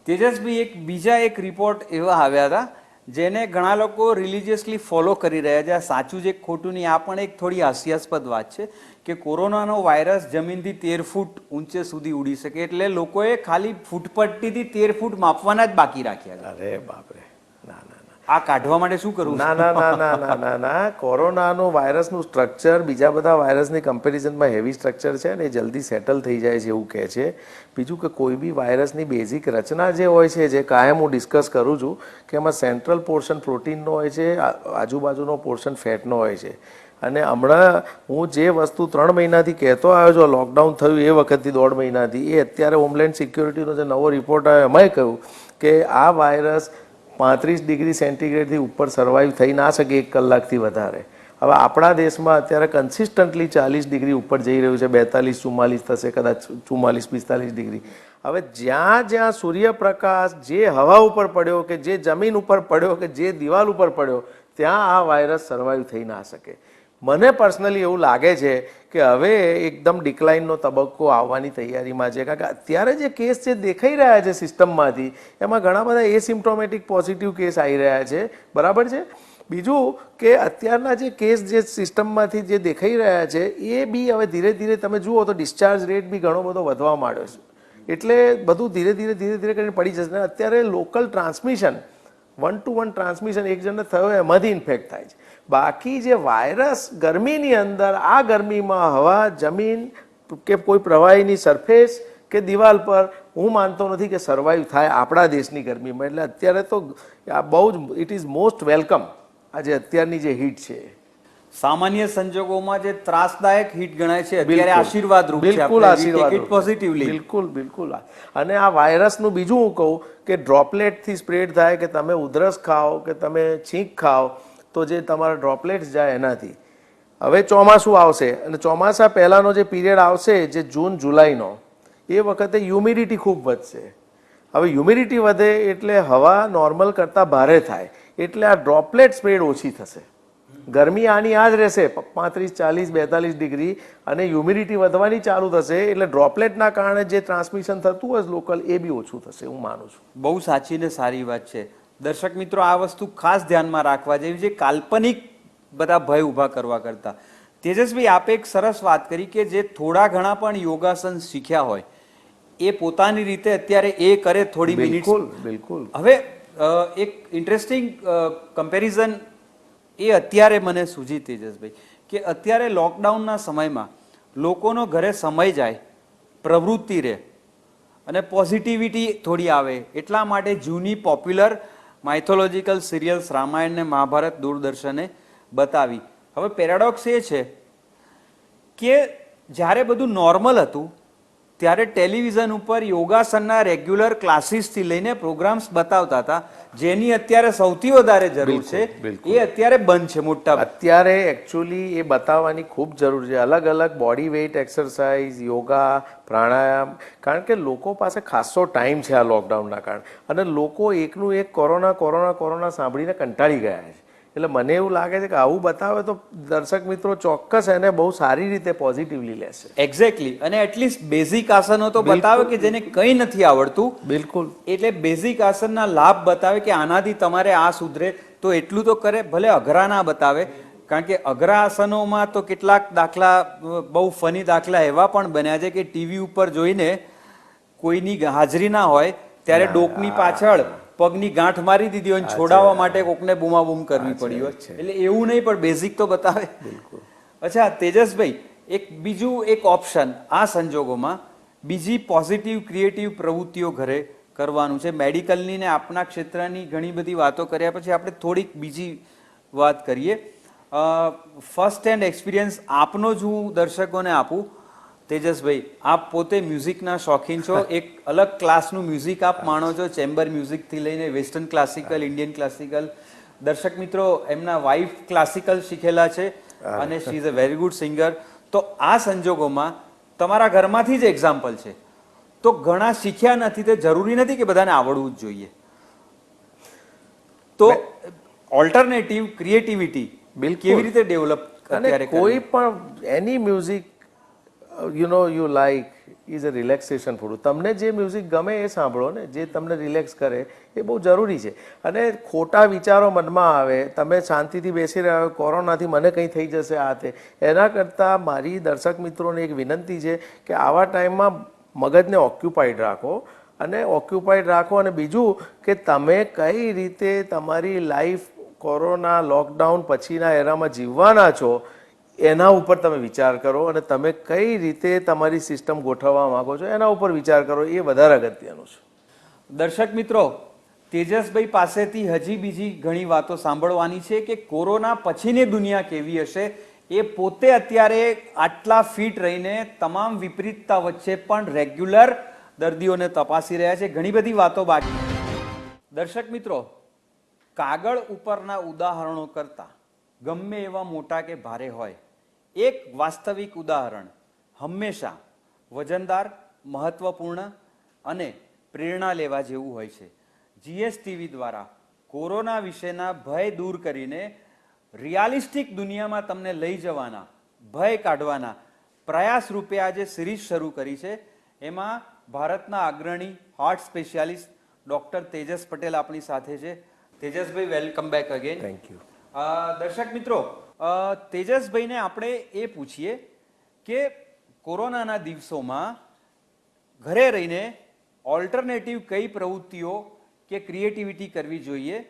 Speaker 1: તેજસભાઈ, એક બીજા એક રિપોર્ટ એવા આવ્યા હતા જેને ઘણા લોકો રિલિજિયસલી ફોલો કરી રહ્યા છે. આ સાચું છે ખોટું નહીં, આ પણ એક થોડી હાસ્યાસ્પદ વાત છે કે કોરોનાનો વાયરસ જમીનથી 13 ફૂટ ઊંચે સુધી ઉડી શકે, એટલે લોકોએ ખાલી ફૂટપટ્ટીથી 13 ફૂટ માપવાના જ બાકી રાખ્યા છે.
Speaker 2: અરે બાપરે, ના ના ના,
Speaker 1: આ કાઢવા માટે શું કરવું?
Speaker 2: ના ના ના ના ના ના ના, કોરોનાનું વાયરસનું સ્ટ્રક્ચર બીજા બધા વાયરસની કમ્પેરિઝનમાં હેવી સ્ટ્રક્ચર છે ને એ જલ્દી સેટલ થઈ જાય છે એવું કહે છે. બીજું કે કોઈ બી વાયરસની બેઝિક રચના જે હોય છે, જે કાયમ હું ડિસ્કસ કરું છું કે એમાં સેન્ટ્રલ પોર્શન પ્રોટીનનો હોય છે, આજુબાજુનો પોર્શન ફેટનો હોય છે. અને હમણાં હું જે વસ્તુ 3 મહિનાથી કહેતો આવ્યો છું, લોકડાઉન થયું એ વખતથી 1.5 મહિનાથી, એ અત્યારે હોમલેન્ડ સિક્યોરિટીનો જે નવો રિપોર્ટ આવ્યો એમાંય કહ્યું કે આ વાયરસ 35 ડિગ્રી સેન્ટીગ્રેડથી ઉપર સર્વાઈવ થઈ ના શકે 1 કલાકથી વધારે. હવે આપણા દેશમાં અત્યારે કન્સિસ્ટન્ટલી 40 ડિગ્રી ઉપર જઈ રહ્યું છે, 42 44 થશે, કદાચ 44 45 ડિગ્રી. હવે જ્યાં જ્યાં સૂર્યપ્રકાશ જે હવા ઉપર પડ્યો કે જે જમીન ઉપર પડ્યો કે જે દિવાલ ઉપર પડ્યો, ત્યાં આ વાયરસ સર્વાઈવ થઈ ના શકે. મને પર્સનલી એવું લાગે છે કે હવે એકદમ ડિક્લાઇનનો તબક્કો આવવાની તૈયારીમાં છે, કારણ કે અત્યારે જે કેસ જે દેખાઈ રહ્યા છે સિસ્ટમમાંથી, એમાં ઘણા બધા એસિમ્પ્ટોમેટિક પોઝિટિવ કેસ આવી રહ્યા છે, બરાબર છે. બીજું કે અત્યારના જે કેસ જે સિસ્ટમમાંથી જે દેખાઈ રહ્યા છે એ બી હવે ધીરે ધીરે તમે જુઓ તો ડિસ્ચાર્જ રેટ બી ઘણો બધો વધવા માંડ્યો છે. એટલે બધું ધીરે ધીરે કરીને પડી જશે. અત્યારે લોકલ ટ્રાન્સમિશન, 1 to 1 ટ્રાન્સમિશન એક જણને થયો એમાંથી ઇન્ફેક્ટ થાય છે. બાકી જે વાયરસ ગરમીની અંદર, આ ગરમીમાં હવા, જમીન કે કોઈ પ્રવાહીની સરફેસ કે દિવાલ પર હું માનતો નથી કે સર્વાઈવ થાય આપણા દેશની ગરમીમાં. એટલે અત્યારે તો આ બહુ જ ઇટ ઇઝ મોસ્ટ વેલકમ. આજે અત્યારની જે હીટ છે
Speaker 1: સામાન્ય સંજોગોમાં જે ત્રાસદાયક હીટ ગણાય છે, અત્યારે આશીર્વાદ રૂપ છે.
Speaker 2: બિલકુલ આશીર્વાદ
Speaker 1: પોઝિટિવલી,
Speaker 2: બિલકુલ બિલકુલ. અને આ વાયરસનું બીજું હું કહું કે ડ્રોપલેટથી સ્પ્રેડ થાય, કે તમે ઉધરસ ખાઓ કે તમે છીંક ખાઓ તો જે તમારા ડ્રોપલેટ્સ જાય એનાથી. હવે ચોમાસું આવશે અને ચોમાસા પહેલાંનો જે પીરિયડ આવશે, જે જૂન જુલાઈનો, એ વખતે હ્યુમિડિટી ખૂબ વધશે. હવે હ્યુમિડિટી વધે એટલે હવા નોર્મલ કરતાં ભારે થાય, એટલે આ ડ્રોપલેટ સ્પ્રેડ ઓછી થશે. ગરમી આની આ જ રહેશે 35 40 42 ડિગ્રી, અને હ્યુમિડિટી વધવાની ચાલુ થશે, એટલે ડ્રોપલેટના કારણે જે ટ્રાન્સમિશન થતું હોય લોકલ એ બી ઓછું થશે, હું માનું છું.
Speaker 1: બહુ સાચી ને સારી વાત છે. દર્શક મિત્રો, આ વસ્તુ ખાસ ધ્યાનમાં રાખવા જેવી છે, કાલ્પનિક બધા ભય ઊભા કરવા કરતા. તેજસભાઈ, આપે એક સરસ વાત કરી કે જે થોડા ઘણા પણ યોગાસન શીખ્યા હોય એ પોતાની રીતે અત્યારે એ કરે થોડી મિનિટ.
Speaker 2: બિલકુલ.
Speaker 1: હવે એક ઇન્ટરેસ્ટિંગ કમ્પેરિઝન એ અત્યારે મને સૂજી, તેજસભાઈ, કે અત્યારે લોકડાઉનના સમયમાં લોકોનો ઘરે સમય જાય, પ્રવૃત્તિ રહે અને પોઝિટિવિટી થોડી આવે, એટલા માટે જૂની પોપ્યુલર માઇથોલોજીકલ સિરિયલ્સ રામાયણ ને મહાભારત દૂરદર્શને બતાવી. હવે પેરાડોક્સ એ છે કે જ્યારે બધું નોર્મલ હતું ત્યારે ટેલિવિઝન ઉપર યોગાસનના રેગ્યુલર ક્લાસીસથી લઈને પ્રોગ્રામ્સ બતાવતા હતા, જેની અત્યારે સૌથી વધારે જરૂર છે એ અત્યારે બંધ છે મોટા.
Speaker 2: અત્યારે એકચ્યુઅલી એ બતાવવાની ખૂબ જરૂર છે. અલગ અલગ બોડી વેઇટ એક્સરસાઇઝ, યોગા, પ્રાણાયામ, કારણ કે લોકો પાસે ખાસો ટાઈમ છે આ લોકડાઉનના કારણે, અને લોકો એકનું એક કોરોના કોરોના કોરોના સાંભળીને કંટાળી ગયા છે. એટલે મને એવું લાગે છે કે આવું બતાવે તો દર્શક મિત્રો ચોક્કસ એને બહુ સારી રીતે પોઝિટિવલી લેશે.
Speaker 1: એક્ઝેક્ટલી. અને એટલીસ્ટ બેઝિક આસનો તો બતાવે કે જેને કંઈ નથી આવડતું.
Speaker 2: બિલકુલ.
Speaker 1: એટલે બેઝિક આસનના લાભ બતાવે કે આનાથી તમારે આ સુધરે, તો એટલું તો કરે. ભલે અઘરા ના બતાવે, કારણ કે અઘરા આસનોમાં તો કેટલાક દાખલા, બહુ ફની દાખલા એવા પણ બન્યા છે કે ટીવી ઉપર જોઈને કોઈની હાજરી ના હોય ત્યારે ડોકની પાછળ પગની ગાંઠ મારી દીધી હોય, છોડાવવા માટે કોકને બૂમાબૂમ કરવી પડી હોય. એટલે એવું નહીં, પણ બેઝિક તો બતાવે. અચ્છા તેજસભાઈ, એક બીજું એક ઓપ્શન આ સંજોગોમાં બીજી પોઝિટિવ ક્રિએટિવ પ્રવૃત્તિઓ ઘરે કરવાનું છે. મેડિકલની ને આપના ક્ષેત્રની ઘણી બધી વાતો કર્યા પછી આપણે થોડીક બીજી વાત કરીએ. ફર્સ્ટ હેન્ડ એક્સપિરિયન્સ આપનો જ હું દર્શકોને આપું. તેજસભાઈ, આપ પોતે મ્યુઝિકના શોખીન છો, એક અલગ ક્લાસનું મ્યુઝિક આપ માણો છો, ચેમ્બર મ્યુઝિકથી લઈને વેસ્ટર્ન ક્લાસિકલ, ઇન્ડિયન ક્લાસિકલ. દર્શક મિત્રો, એમના વાઇફ ક્લાસિકલ શીખેલા છે અને she is a very good singer. તો આ સંજોગોમાં તમારા ઘરમાંથી જ એક્ઝામ્પલ છે, તો ઘણા શીખ્યા નથી, તે જરૂરી નથી કે બધાને આવડવું જ જોઈએ. તો ઓલ્ટરનેટિવ ક્રિએટિવિટી કેવી રીતે ડેવલપ અત્યારે
Speaker 2: કોઈ પણ any music you like, is a relaxation food. તમને જે મ્યુઝિક ગમે એ સાંભળો ને, જે તમને રિલેક્સ કરે એ બહુ જરૂરી છે. અને ખોટા વિચારો મનમાં આવે, તમે શાંતિથી બેસી રહ્યા હોય, કોરોનાથી મને કંઈ થઈ જશે આ તે, એના કરતાં મારી દર્શક મિત્રોને એક વિનંતી છે કે આવા ટાઈમમાં મગજને ઓક્યુપાઈડ રાખો અને બીજું કે તમે કઈ રીતે તમારી લાઈફ કોરોના લોકડાઉન પછીના એરામાં જીવવાના છો એના ઉપર તમે વિચાર કરો, અને તમે કઈ રીતે તમારી સિસ્ટમ ગોઠવવા માંગો છો એના ઉપર વિચાર કરો. એ વધારે અગત્યનું છે.
Speaker 1: દર્શક મિત્રો, તેજસભાઈ પાસેથી હજી બીજી ઘણી વાતો સાંભળવાની છે કે કોરોના પછીની દુનિયા કેવી હશે. એ પોતે અત્યારે આટલા ફિટ રહીને તમામ વિપરીતતા વચ્ચે પણ રેગ્યુલર દર્દીઓને તપાસી રહ્યા છે. ઘણી બધી વાતો બાકી. દર્શક મિત્રો, કાગળ ઉપરના ઉદાહરણો કરતા ગમે એવા મોટા કે ભારે હોય, એક વાસ્તવિક ઉદાહરણ હંમેશા વજનદાર, મહત્વપૂર્ણ અને પ્રેરણા લેવા જેવું હોય છે. જીએસટીવી દ્વારા કોરોના વિશેના ભય દૂર કરીને રિયાલિસ્ટિક દુનિયામાં તમને લઈ જવાના, ભય કાઢવાના પ્રયાસ રૂપે આજે સિરીઝ શરૂ કરી છે. એમાં ભારતના અગ્રણી heart specialist doctor Tejas Patel આપણી સાથે છે. Tejasbhai, welcome back again.
Speaker 2: Thank you.
Speaker 1: દર્શક મિત્રો, તેજસભાઈને આપણે એ પૂછીએ કે કોરોનાના દિવસોમાં ઘરે રહીને ઓલ્ટરનેટિવ કઈ પ્રવૃત્તિઓ કે ક્રિએટિવિટી કરવી જોઈએ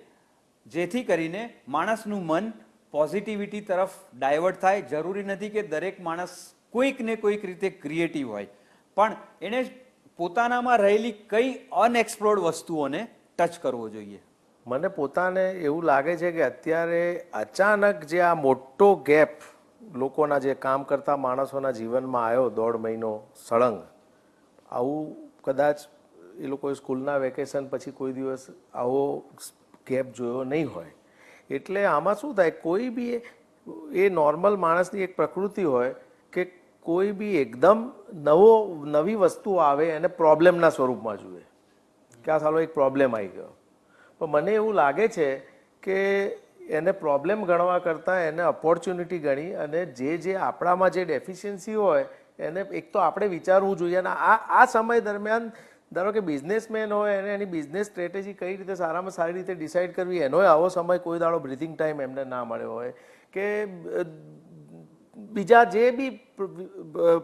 Speaker 1: જેથી કરીને માણસનું મન પોઝિટિવિટી તરફ ડાયવર્ટ થાય. જરૂરી નથી કે દરેક માણસ કોઈક ને કોઈક રીતે ક્રિએટિવ હોય, પણ એને પોતાનામાં રહેલી કઈ અનએક્સપ્લોર્ડ વસ્તુઓને ટચ કરવો જોઈએ.
Speaker 2: મને પોતાને એવું લાગે છે કે અત્યારે અચાનક જે આ મોટો ગેપ લોકોના, જે કામ કરતા માણસોના જીવનમાં આવ્યો 1.5 મહિનો સળંગ, આવું કદાચ એ લોકોએ સ્કૂલના વેકેશન પછી કોઈ દિવસ આવો ગેપ જોયો નહીં હોય. એટલે આમાં શું થાય, કોઈ બી એ નોર્મલ માણસની એક પ્રકૃતિ હોય કે કોઈ બી એકદમ નવી વસ્તુ આવે એને પ્રોબ્લેમના સ્વરૂપમાં જુએ કે આ સાલો એક પ્રોબ્લેમ આવી ગયો. પણ મને એવું લાગે છે કે એને પ્રોબ્લેમ ગણવા કરતાં એને ઓપોર્ચ્યુનિટી ગણી અને જે આપણામાં જે ડેફિશિયન્સી હોય એને એક તો આપણે વિચારવું જોઈએ. અને આ સમય દરમિયાન ધારો કે બિઝનેસમેન હોય એને એની બિઝનેસ સ્ટ્રેટેજી કઈ રીતે સારામાં સારી રીતે ડિસાઇડ કરવી, એનોય આવો સમય કોઈ દાડો બ્રીથિંગ ટાઈમ એમને ના મળ્યો હોય કે બીજા જે બી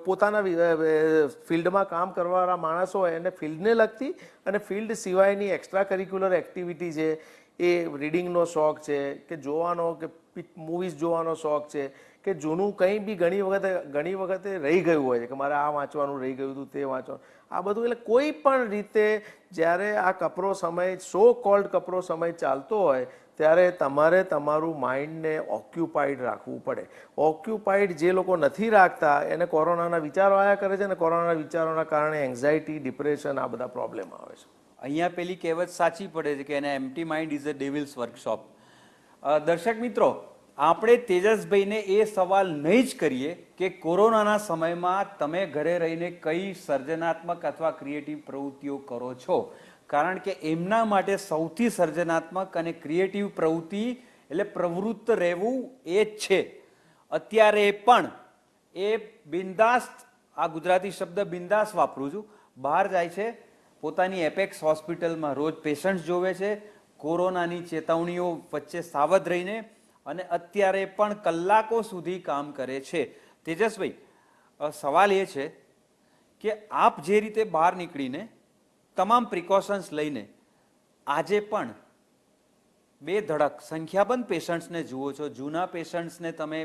Speaker 2: પોતાના ફિલ્ડમાં કામ કરવાવાળા માણસો હોય એને ફિલ્ડને લગતી અને ફિલ્ડ સિવાયની એક્સ્ટ્રા કરિક્યુલર એક્ટિવિટી છે, એ રીડિંગનો શોખ છે કે જોવાનો કે મૂવીઝ જોવાનો શોખ છે કે જૂનું કંઈ બી ઘણી વખતે રહી ગયું હોય છે કે મારે આ વાંચવાનું રહી ગયું હતું, તે વાંચવાનું, આ બધું. એટલે કોઈ પણ રીતે જ્યારે આ કપરો સમય, સો કોલ્ડ કપરો સમય ચાલતો હોય ત્યારે તમારે તમારું માઇન્ડને ઓક્યુપાઈડ રાખવું પડે. ઓક્યુપાઈડ જે લોકો નથી રાખતા એને કોરોનાના વિચારો આવ્યા કરે છે અને કોરોનાના વિચારોના કારણે એન્ઝાયટી, ડિપ્રેશન, આ બધા પ્રોબ્લેમ આવે છે.
Speaker 1: અહીંયા પેલી કહેવત સાચી પડે છે કે એને empty mind is a devils workshop. દર્શક મિત્રો, આપણે તેજસભાઈને એ સવાલ નહીં જ કરીએ કે કોરોનાના સમયમાં તમે ઘરે રહીને કઈ સર્જનાત્મક અથવા ક્રિએટિવ પ્રવૃત્તિઓ કરો છો, કારણ કે એમના માટે સૌથી સર્જનાત્મક અને ક્રિએટિવ પ્રવૃત્તિ એટલે પ્રવૃત્ત રહેવું એ જ છે. અત્યારે પણ એ બિંદાસ, આ ગુજરાતી શબ્દ બિંદાસ વાપરું છું, બહાર જાય છે, પોતાની એપેક્સ હોસ્પિટલમાં રોજ પેશન્ટ્સ જોવે છે, કોરોનાની ચેતવણીઓ વચ્ચે સાવધ રહીને, અને અત્યારે પણ કલાકો સુધી કામ કરે છે. તેજસભાઈ, સવાલ એ છે કે આપ જે રીતે બહાર નીકળીને તમામ પ્રિકોશન્સ લઈને આજે પણ બે ધડક સંખ્યાબંધ પેશન્ટ્સને જુઓ છો, જૂના પેશન્ટ્સને તમે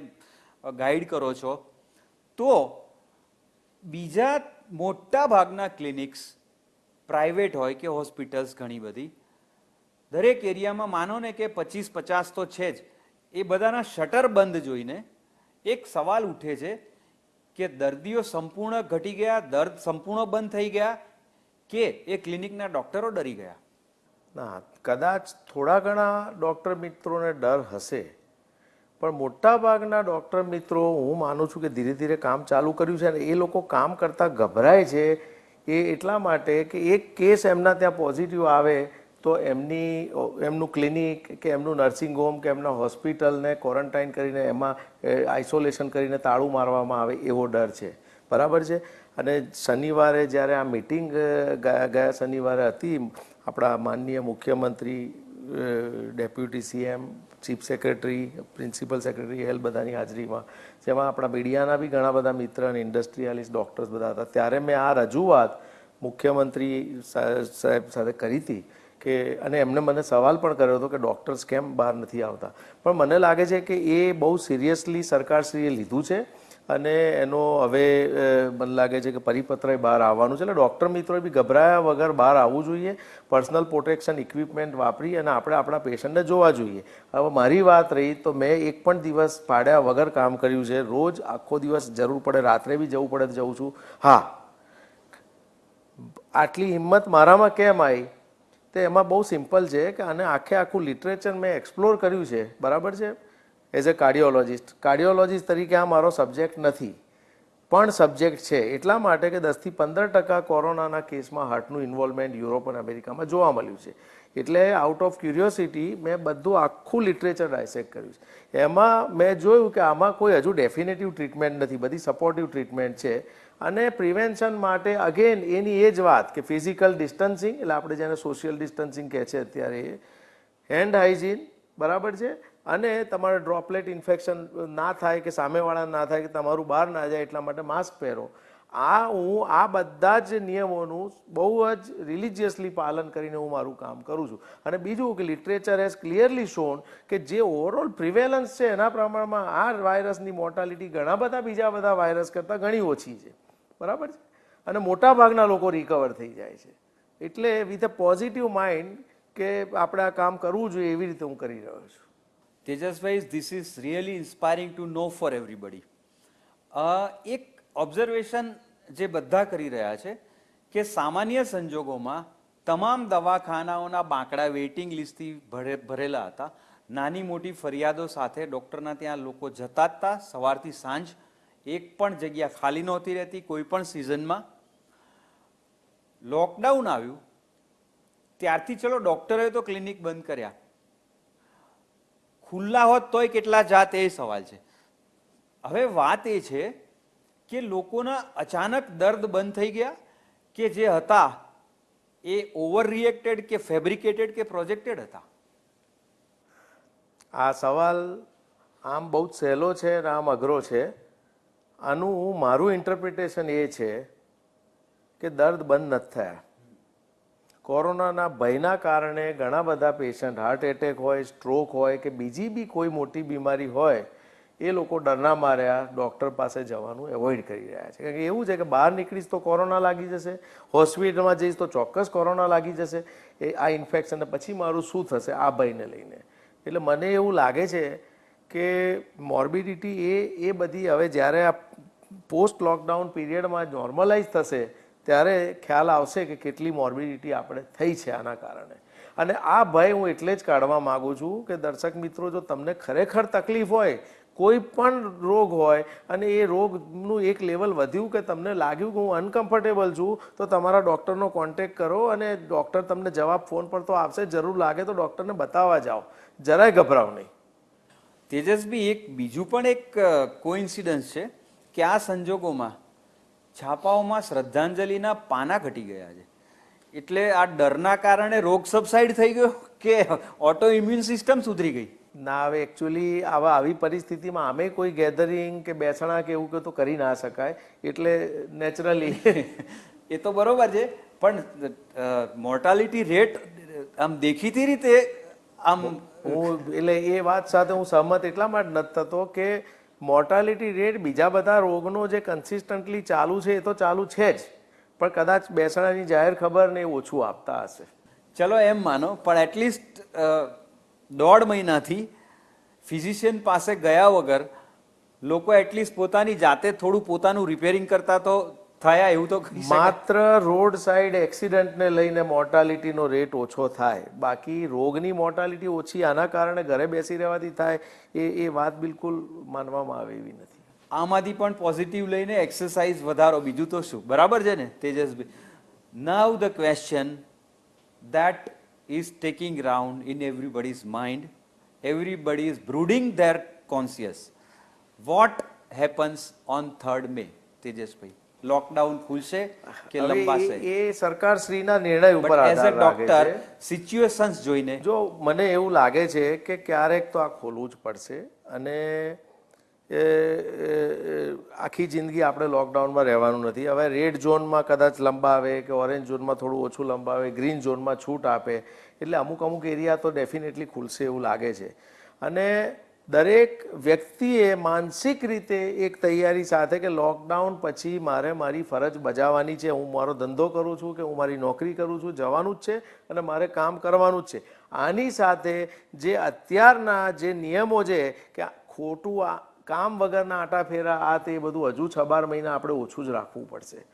Speaker 1: ગાઈડ કરો છો, તો બીજા મોટા ભાગના ક્લિનિક્સ પ્રાઇવેટ હોય કે હોસ્પિટલ્સ, ઘણી બધી દરેક એરિયામાં માનો ને કે 25-50 તો છે જ, એ બધાના શટર બંધ જોઈને એક સવાલ ઉઠે છે કે દર્દીઓ સંપૂર્ણ ઘટી ગયા, દર્દ સંપૂર્ણ બંધ થઈ ગયા કે એ ક્લિનિકના ડોક્ટરો ડરી ગયા?
Speaker 2: ના, કદાચ થોડા ઘણા ડૉક્ટર મિત્રોને ડર હશે, પણ મોટા ભાગના ડૉક્ટર મિત્રો હું માનું છું કે ધીરે ધીરે કામ ચાલુ કર્યું છે. અને એ લોકો કામ કરતાં ગભરાય છે એ એટલા માટે કે એક કેસ એમના ત્યાં પોઝિટિવ આવે તો એમનું ક્લિનિક કે એમનું નર્સિંગ હોમ કે એમના હોસ્પિટલને ક્વોરન્ટાઇન કરીને એમાં આઇસોલેશન કરીને તાળું મારવામાં આવે એવો ડર છે. બરાબર છે. અને શનિવારે જ્યારે આ મિટિંગ ગયા શનિવારે હતી આપણા માનનીય મુખ્યમંત્રી, deputy CM, chief secretary, principal secretary, health બધાની હાજરીમાં, જેમાં આપણા મીડિયાના બી ઘણા બધા મિત્ર અને ઇન્ડસ્ટ્રીયાલિસ્ટ, ડૉક્ટર્સ બધા હતા, ત્યારે મેં આ રજૂઆત મુખ્યમંત્રી સાહેબ સાથે કરી હતી કે, અને એમને મને સવાલ પણ કર્યો હતો કે ડૉક્ટર્સ કેમ બહાર નથી આવતા. પણ મને લાગે છે કે એ બહુ સિરિયસલી સરકારશ્રીએ લીધું છે અને એનો હવે મને લાગે છે કે પરિપત્ર બહાર આવવાનું છે. એટલે ડૉક્ટર મિત્રોએ બી ગભરાયા વગર બહાર આવવું જોઈએ, પર્સનલ પ્રોટેક્શન ઇક્વિપમેન્ટ વાપરી અને આપણે આપણા પેશન્ટને જોવા જોઈએ. હવે મારી વાત રહી તો મેં એક પણ દિવસ પાડ્યા વગર કામ કર્યું છે. રોજ આખો દિવસ જરૂર પડે રાત્રે બી જવું પડે તો જઉં છું. હા, આટલી હિંમત મારામાં કેમ આવી તો એમાં બહુ સિમ્પલ છે કે આને આખું લિટરેચર મેં એક્સપ્લોર કર્યું છે, બરાબર છે. એઝ અ કાર્ડિયોલોજિસ્ટ તરીકે આ મારો સબ્જેક્ટ નથી, પણ સબ્જેક્ટ છે એટલા માટે કે 10 થી 15% કોરોનાના કેસમાં હાર્ટનું ઇન્વોલ્વમેન્ટ યુરોપ અને અમેરિકામાં જોવા મળ્યું છે. એટલે આઉટ ઓફ ક્યુરિયોસિટી મેં બધું આખું લિટરેચર ડાયસેક્ટ કર્યું છે. એમાં મેં જોયું કે આમાં કોઈ હજુ ડેફિનેટિવ ટ્રીટમેન્ટ નથી, બધી સપોર્ટિવ ટ્રીટમેન્ટ છે. અને પ્રિવેન્શન માટે અગેન એની એ જ વાત કે ફિઝિકલ ડિસ્ટન્સિંગ, એટલે આપણે જેને સોશિયલ ડિસ્ટન્સિંગ કહે છે અત્યારે, એ હેન્ડ હાઇજીન, બરાબર છે, અને તમારે ડ્રોપલેટ ઇન્ફેક્શન ના થાય કે સામેવાળા ના થાય કે તમારું બહાર ના જાય એટલા માટે માસ્ક પહેરો. હું આ બધા જ નિયમોનું બહુ જ રિલિજિયસલી પાલન કરીને હું મારું કામ કરું છું. અને બીજું કે લિટરેચર હેઝ ક્લિયરલી શોન કે જે ઓવરઓલ પ્રિવેલન્સ છે એના પ્રમાણમાં આ વાયરસની મોર્ટાલિટી ઘણા બધા બીજા બધા વાયરસ કરતાં ઘણી ઓછી છે, બરાબર છે. અને મોટા ભાગના લોકો રિકવર થઈ જાય છે. એટલે વિથ અ પોઝિટિવ માઇન્ડ કે આપણે આ કામ કરવું જોઈએ એવી રીતે હું કરી રહ્યો છું.
Speaker 1: Tejasbhai, this is really inspiring to know for everybody. એક ઓબ્ઝર્વેશન જે બધા કરી રહ્યા છે કે સામાન્ય સંજોગોમાં તમામ દવાખાનાઓના બાંકડા વેઇટિંગ લિસ્ટથી ભરેલા હતા. નાની મોટી ફરિયાદો સાથે ડૉક્ટરના ત્યાં લોકો જતા જ હતા. સવારથી સાંજ એક પણ જગ્યા ખાલી નહોતી રહેતી કોઈ પણ સિઝનમાં. લોકડાઉન આવ્યું ત્યારથી ચલો ડૉક્ટરોએ તો ક્લિનિક બંધ કર્યા, ખુલ્લા હોત તોય કેટલા જાત એ સવાલ છે. હવે વાત એ છે કે લોકોના અચાનક દર્દ બંધ થઈ ગયા કે જે હતા એ ઓવર રિએક્ટેડ કે ફેબ્રિકેટેડ કે પ્રોજેક્ટેડ હતા?
Speaker 2: આ સવાલ આમ બહુ જ સહેલો છે અને આમ અઘરો છે. આનું મારું ઇન્ટરપ્રિટેશન એ છે કે દર્દ બંધ નથી થયા. કોરોનાના ભયના કારણે ઘણા બધા પેશન્ટ હાર્ટ એટેક હોય, સ્ટ્રોક હોય કે બીજી બી કોઈ મોટી બીમારી હોય, એ લોકો ડરના માર્યા ડૉક્ટર પાસે જવાનું એવોઇડ કરી રહ્યા છે. કારણ કે એવું છે કે બહાર નીકળીશ તો કોરોના લાગી જશે, હોસ્પિટલમાં જઈશ તો ચોક્કસ કોરોના લાગી જશે, એ આ ઇન્ફેક્શન પછી મારું શું થશે આ ભયને લઈને. એટલે મને એવું લાગે છે કે મોર્બિડિટી એ બધી હવે જ્યારે આ પોસ્ટ લોકડાઉન પીરિયડમાં નોર્મલાઇઝ થશે ત્યારે ખ્યાલ આવશે કે કેટલી મોર્બિડિટી આપણે થઈ છે આના કારણે. અને આ ભય હું એટલે જ કાઢવા માગું છું કે દર્શક મિત્રો, જો તમને ખરેખર તકલીફ હોય, કોઈ પણ રોગ હોય અને એ રોગનું એક લેવલ વધ્યું કે તમને લાગ્યું કે હું અનકમ્ફર્ટેબલ છું, તો તમારા ડૉક્ટરનો કોન્ટેક્ટ કરો અને ડૉક્ટર તમને જવાબ ફોન પર તો આપશે. જરૂર લાગે તો ડૉક્ટરને બતાવવા જાઓ, જરાય ગભરાવ નહીં.
Speaker 1: તેજસભાઈ, એક બીજું પણ એક કોઇન્સિડન્સ છે કે આ સંજોગોમાં છાપાઓમાં શ્રદ્ધાંજલિના પાના ઘટી ગયા છે. એટલે આ ડરના કારણે રોગ સબસાઇડ થઈ ગયો કે ઓટો ઇમ્યુન સિસ્ટમ સુધરી ગઈ?
Speaker 2: ના, હવે એકચ્યુઅલી આવી પરિસ્થિતિમાં આમે કોઈ ગેધરિંગ કે બેસણા કે એવું તો કરી ના શકાય, એટલે નેચરલી
Speaker 1: એ તો બરોબર છે, પણ મોર્ટાલિટી રેટ આમ દેખીતી રીતે આમ
Speaker 2: એટલે એ વાત સાથે હું સહમત એટલા માટે નથી થતો કે મોર્ટાલિટી રેટ બીજા બધા રોગનો જે કન્સિસ્ટન્ટલી ચાલુ છે એ તો ચાલુ છે જ, પણ કદાચ બેસણાની જાહેર ખબર ને એ ઓછું આપતા હશે.
Speaker 1: ચલો એમ માનો, પણ એટલીસ્ટ 1.5 મહિનાથી ફિઝિશિયન પાસે ગયા વગર લોકો એટલીસ્ટ પોતાની જાતે થોડું પોતાનું રિપેરિંગ કરતા તો થયા, એવું તો કહી શકાય.
Speaker 2: માત્ર રોડ સાઈડ એક્સિડન્ટને લઈને મોર્ટાલિટીનો રેટ ઓછો થાય, બાકી રોગની મોર્ટાલિટી ઓછી આના કારણે ઘરે બેસી રહેવાથી થાય એ વાત બિલકુલ માનવામાં આવે એવી નથી.
Speaker 1: આમાંથી પણ પોઝિટિવ લઈને એક્સરસાઇઝ વધારો, બીજું તો શું, બરાબર છે ને Tejasbhai? Now the question that is taking round in everybody's mind, everybody is brooding their conscience. What happens on 3rd May, Tejasbhai? Lockdown ખુલશે કે
Speaker 2: હવે
Speaker 1: લંબાશે?
Speaker 2: એ સરકારશ્રીના નિર્ણય ઉપર
Speaker 1: બટ એઝ અ
Speaker 2: આધાર રાખે
Speaker 1: ડોક્ટર
Speaker 2: છે.
Speaker 1: સિચ્યુએશન્સ જોઈને
Speaker 2: જો મને એવું લાગે છે કે ક્યારેક તો આ ખોલવું જ પડશે અને આખી જિંદગી આપણે લોકડાઉનમાં રહેવાનું નથી. હવે રેડ ઝોનમાં કદાચ લંબાવે કે ઓરેન્જ ઝોનમાં થોડું ઓછું લંબાવે, ગ્રીન ઝોનમાં છૂટ આપે, એટલે અમુક અમુક એરિયા તો ડેફિનેટલી ખુલશે એવું લાગે છે. અને દરેક વ્યક્તિએ માનસિક રીતે એક તૈયારી સાથે કે લોકડાઉન પછી મારે મારી ફરજ બજાવવાની છે, હું મારો ધંધો કરું છું કે હું મારી નોકરી કરું છું, જવાનું જ છે અને મારે કામ કરવાનું જ છે. આની સાથે જે અત્યારના જે નિયમો છે કે ખોટું કામ વગરના આટાફેરા આ તે બધું હજુ 6-12 મહિના આપણે ઓછું જ રાખવું પડશે.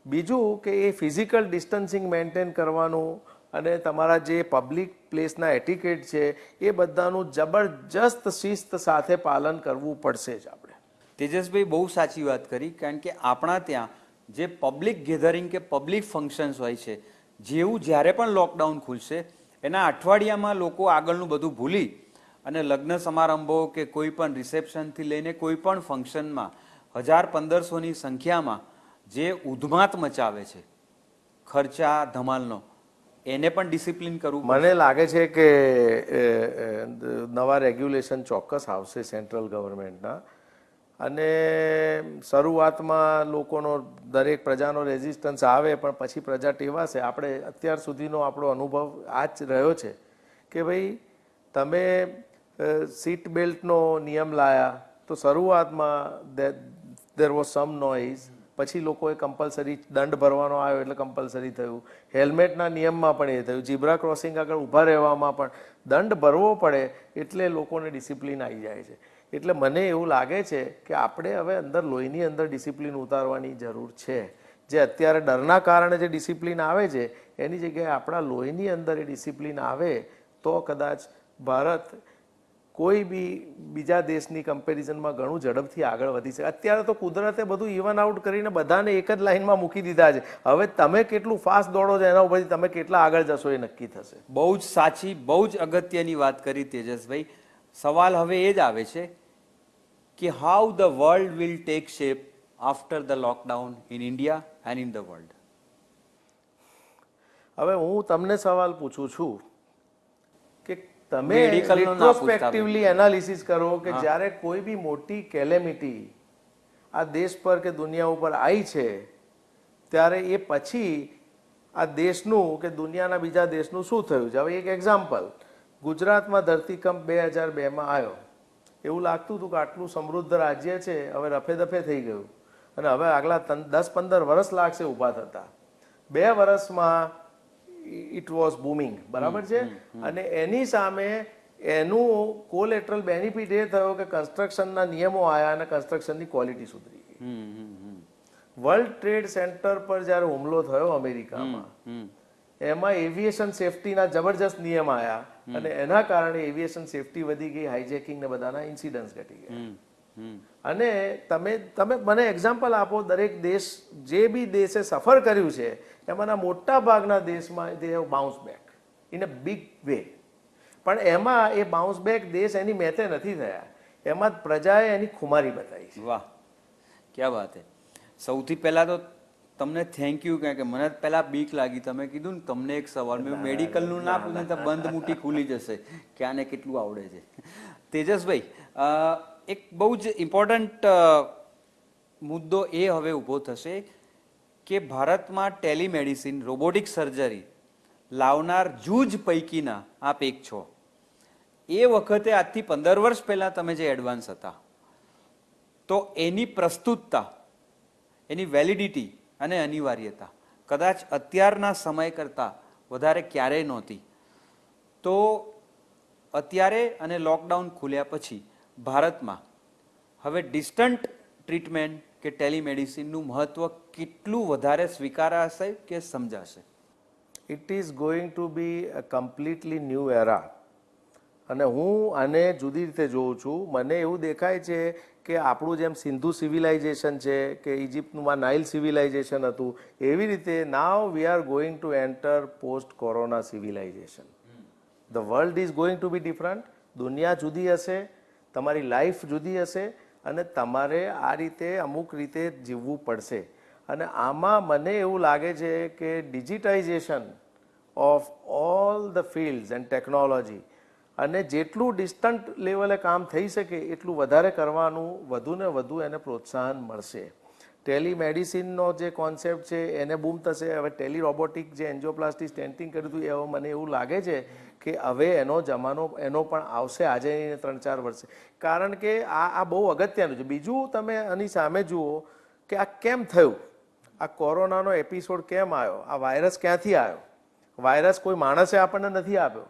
Speaker 2: બીજું કે એ ફિઝિકલ ડિસ્ટન્સિંગ મેન્ટેન કરવાનું અને તમારા જે પબ્લિક પ્લેસના એટિકેટ છે એ બધાનું જબરજસ્ત શિસ્ત સાથે પાલન કરવું પડશે જ આપણે.
Speaker 1: તેજસભાઈ બહુ સાચી વાત કરી, કારણ કે આપણા ત્યાં જે પબ્લિક ગેધરિંગ કે પબ્લિક ફંક્શન્સ હોય છે, જેવું જ્યારે પણ લોકડાઉન ખુલશે એના અઠવાડિયામાં લોકો આગળનું બધું ભૂલી અને લગ્ન સમારંભો કે કોઈ પણ રિસેપ્શનથી લઈને કોઈ પણ ફંક્શનમાં 1000-1500ની સંખ્યામાં જે ઉધમાત મચાવે છે ખર્ચા ધમાલનો, એને પણ ડિસિપ્લિન કરવું પડશે.
Speaker 2: મને લાગે છે કે નવા રેગ્યુલેશન ચોક્કસ આવશે સેન્ટ્રલ ગવર્મેન્ટના અને શરૂઆતમાં લોકોનો દરેક પ્રજાનો રેઝિસ્ટન્સ આવે પણ પછી પ્રજા ટેવાશે. આપણે અત્યાર સુધીનો આપણો અનુભવ આ જ રહ્યો છે કે ભાઈ તમે સીટ બેલ્ટનો નિયમ લાયા તો શરૂઆતમાં દેર વોઝ સમ નોઇઝ, પછી લોકોએ કમ્પલસરી દંડ ભરવાનો આવ્યો એટલે કમ્પલસરી થયું. હેલ્મેટના નિયમમાં પણ એ થયું. ઝીબ્રા ક્રોસિંગ આગળ ઊભા રહેવામાં પણ દંડ ભરવો પડે એટલે લોકોને ડિસિપ્લિન આવી જાય છે. એટલે મને એવું લાગે છે કે આપણે હવે અંદર લોહીની અંદર ડિસિપ્લિન ઉતારવાની જરૂર છે. જે અત્યારે ડરના કારણે જે ડિસિપ્લિન આવે છે એની જગ્યાએ આપણા લોહીની અંદર એ ડિસિપ્લિન આવે તો કદાચ ભારત કોઈ બી બીજા દેશની કમ્પેરિઝનમાં ઘણું ઝડપથી આગળ વધી શકે. અત્યારે તો કુદરતે બધું ઇવન આઉટ કરીને બધાને એક જ લાઇનમાં મૂકી દીધા છે. હવે તમે કેટલું ફાસ્ટ દોડો છો એના ઉપરથી તમે કેટલા આગળ જશો એ નક્કી થશે.
Speaker 1: બહુ જ સાચી, બહુ જ અગત્યની વાત કરી તેજસભાઈ. સવાલ હવે એ જ આવે છે કે how the world will take shape after the lockdown in India and in the world.
Speaker 2: હવે હું તમને સવાલ પૂછું છું કે તમે
Speaker 1: Medical નો ના પૂછતા
Speaker 2: રિટ્રોસ્પેક્ટિવલી એનાલિસિસ કરો કે જ્યારે કોઈ બી મોટી કેલેમિટી આ દેશ પર કે દુનિયા ઉપર આવી છે ત્યારે એ પછી આ દેશનું કે દુનિયાના બીજા દેશનું શું થયું છે. હવે એક એક્ઝામ્પલ, ગુજરાતમાં ધરતીકંપ 2002માં આવ્યો. એવું લાગતું હતું કે આટલું સમૃદ્ધ રાજ્ય છે હવે રફે દફે થઈ ગયું અને હવે આગલા 10-15 વર્ષ લાગશે ઊભા થતા. 2 વર્ષમાં ઇટ વોઝ બૂમિંગ, બરાબર છે. અને એની સામે એનું કોલેટરલ બેનિફિટ એ થયો કે કન્સ્ટ્રક્શનના નિયમો આવ્યા અને કન્સ્ટ્રક્શનની ક્વોલિટી સુધરી ગઈ. વર્લ્ડ ટ્રેડ સેન્ટર પર જ્યારે હુમલો થયો અમેરિકામાં એમાં એવિએશન સેફટીના જબરજસ્ત નિયમ આવ્યા અને એના કારણે એવિએશન સેફટી વધી ગઈ, હાઇજેકિંગ ને બધાના ઇન્સિડન્ટ્સ ઘટી ગયા. અને તમે મને એક્ઝામ્પલ આપો, દરેક દેશ જે બી દેશે સફર કર્યું છે એમાંના મોટા ભાગના દેશમાં they have bounce back in a big way. પણ એમાં એ બાઉન્સ બેક દેશ એની મેથે નથી થયા, એમાં પ્રજાએ એની ખુમારી બતાવી છે.
Speaker 1: વાહ, ક્યાં વાત હે. સૌથી પહેલા તો તમને થેન્ક યુ, કારણ કે મને પહેલા બીક લાગી. તમે કીધું ને તમને એક સવાલ, મેં મેડિકલનું ના પૂછે તો બંધ મૂઠી ખુલી જશે કે આને કેટલું આવડે છે. તેજસભાઈ, એક બહુ જ ઇમ્પોર્ટન્ટ મુદ્દો એ હવે ઊભો થશે કે ભારતમાં ટેલિમેડિસિન, રોબોટિક સર્જરી લાવનાર જૂજ પૈકીના આપ એક છો. એ વખતે આજથી 15 વર્ષ પહેલાં તમે જે એડવાન્સ હતા તો એની પ્રસ્તુતતા, એની વેલિડિટી અને અનિવાર્યતા કદાચ અત્યારના સમય કરતાં વધારે ક્યારેય નહોતી. તો અત્યારે અને લોકડાઉન ખુલ્યા પછી ભારતમાં હવે ડિસ્ટન્ટ ટ્રીટમેન્ટ કે ટેલિમેડિસિનનું મહત્ત્વ કેટલું વધારે સ્વીકારાશે કે સમજાશે?
Speaker 2: It is going to be a completely new era. અને હું આને જુદી રીતે જોઉં છું. મને એવું દેખાય છે કે આપણું જેમ સિંધુ સિવિલાઇઝેશન છે કે ઇજિપ્તનું નાઇલ સિવિલાઇઝેશન હતું, એવી રીતે now we are going to enter post corona civilisation. The world is going to be different. દુનિયા જુદી હશે, તમારી લાઈફ જુદી હશે અને તમારે આ રીતે અમુક રીતે જીવવું પડશે. અને આમાં મને એવું લાગે છે કે digitization of all the fields and technology અને જેટલું ડિસ્ટન્ટ લેવલે કામ થઈ શકે એટલું વધારે કરવાનું વધુ ને વધુ એને પ્રોત્સાહન મળશે. ટેલિમેડિસિનનો જે કોન્સેપ્ટ છે એને બૂમ થશે. હવે ટેલી રોબોટિક જે એન્જિયોપ્લાસ્ટી સ્ટેન્ટિંગ કર્યું હતું એવો મને એવું લાગે છે કે હવે એનો જમાનો એનો પણ આવશે આજે 3-4 વર્ષે, કારણ કે આ બહુ અગત્યનું છે. બીજું તમે આની સામે જુઓ કે આ કેમ થયું, આ કોરોનાનો એપિસોડ કેમ આવ્યો, આ વાયરસ ક્યાંથી આવ્યો. વાયરસ કોઈ માણસે આપણને નથી આપ્યો.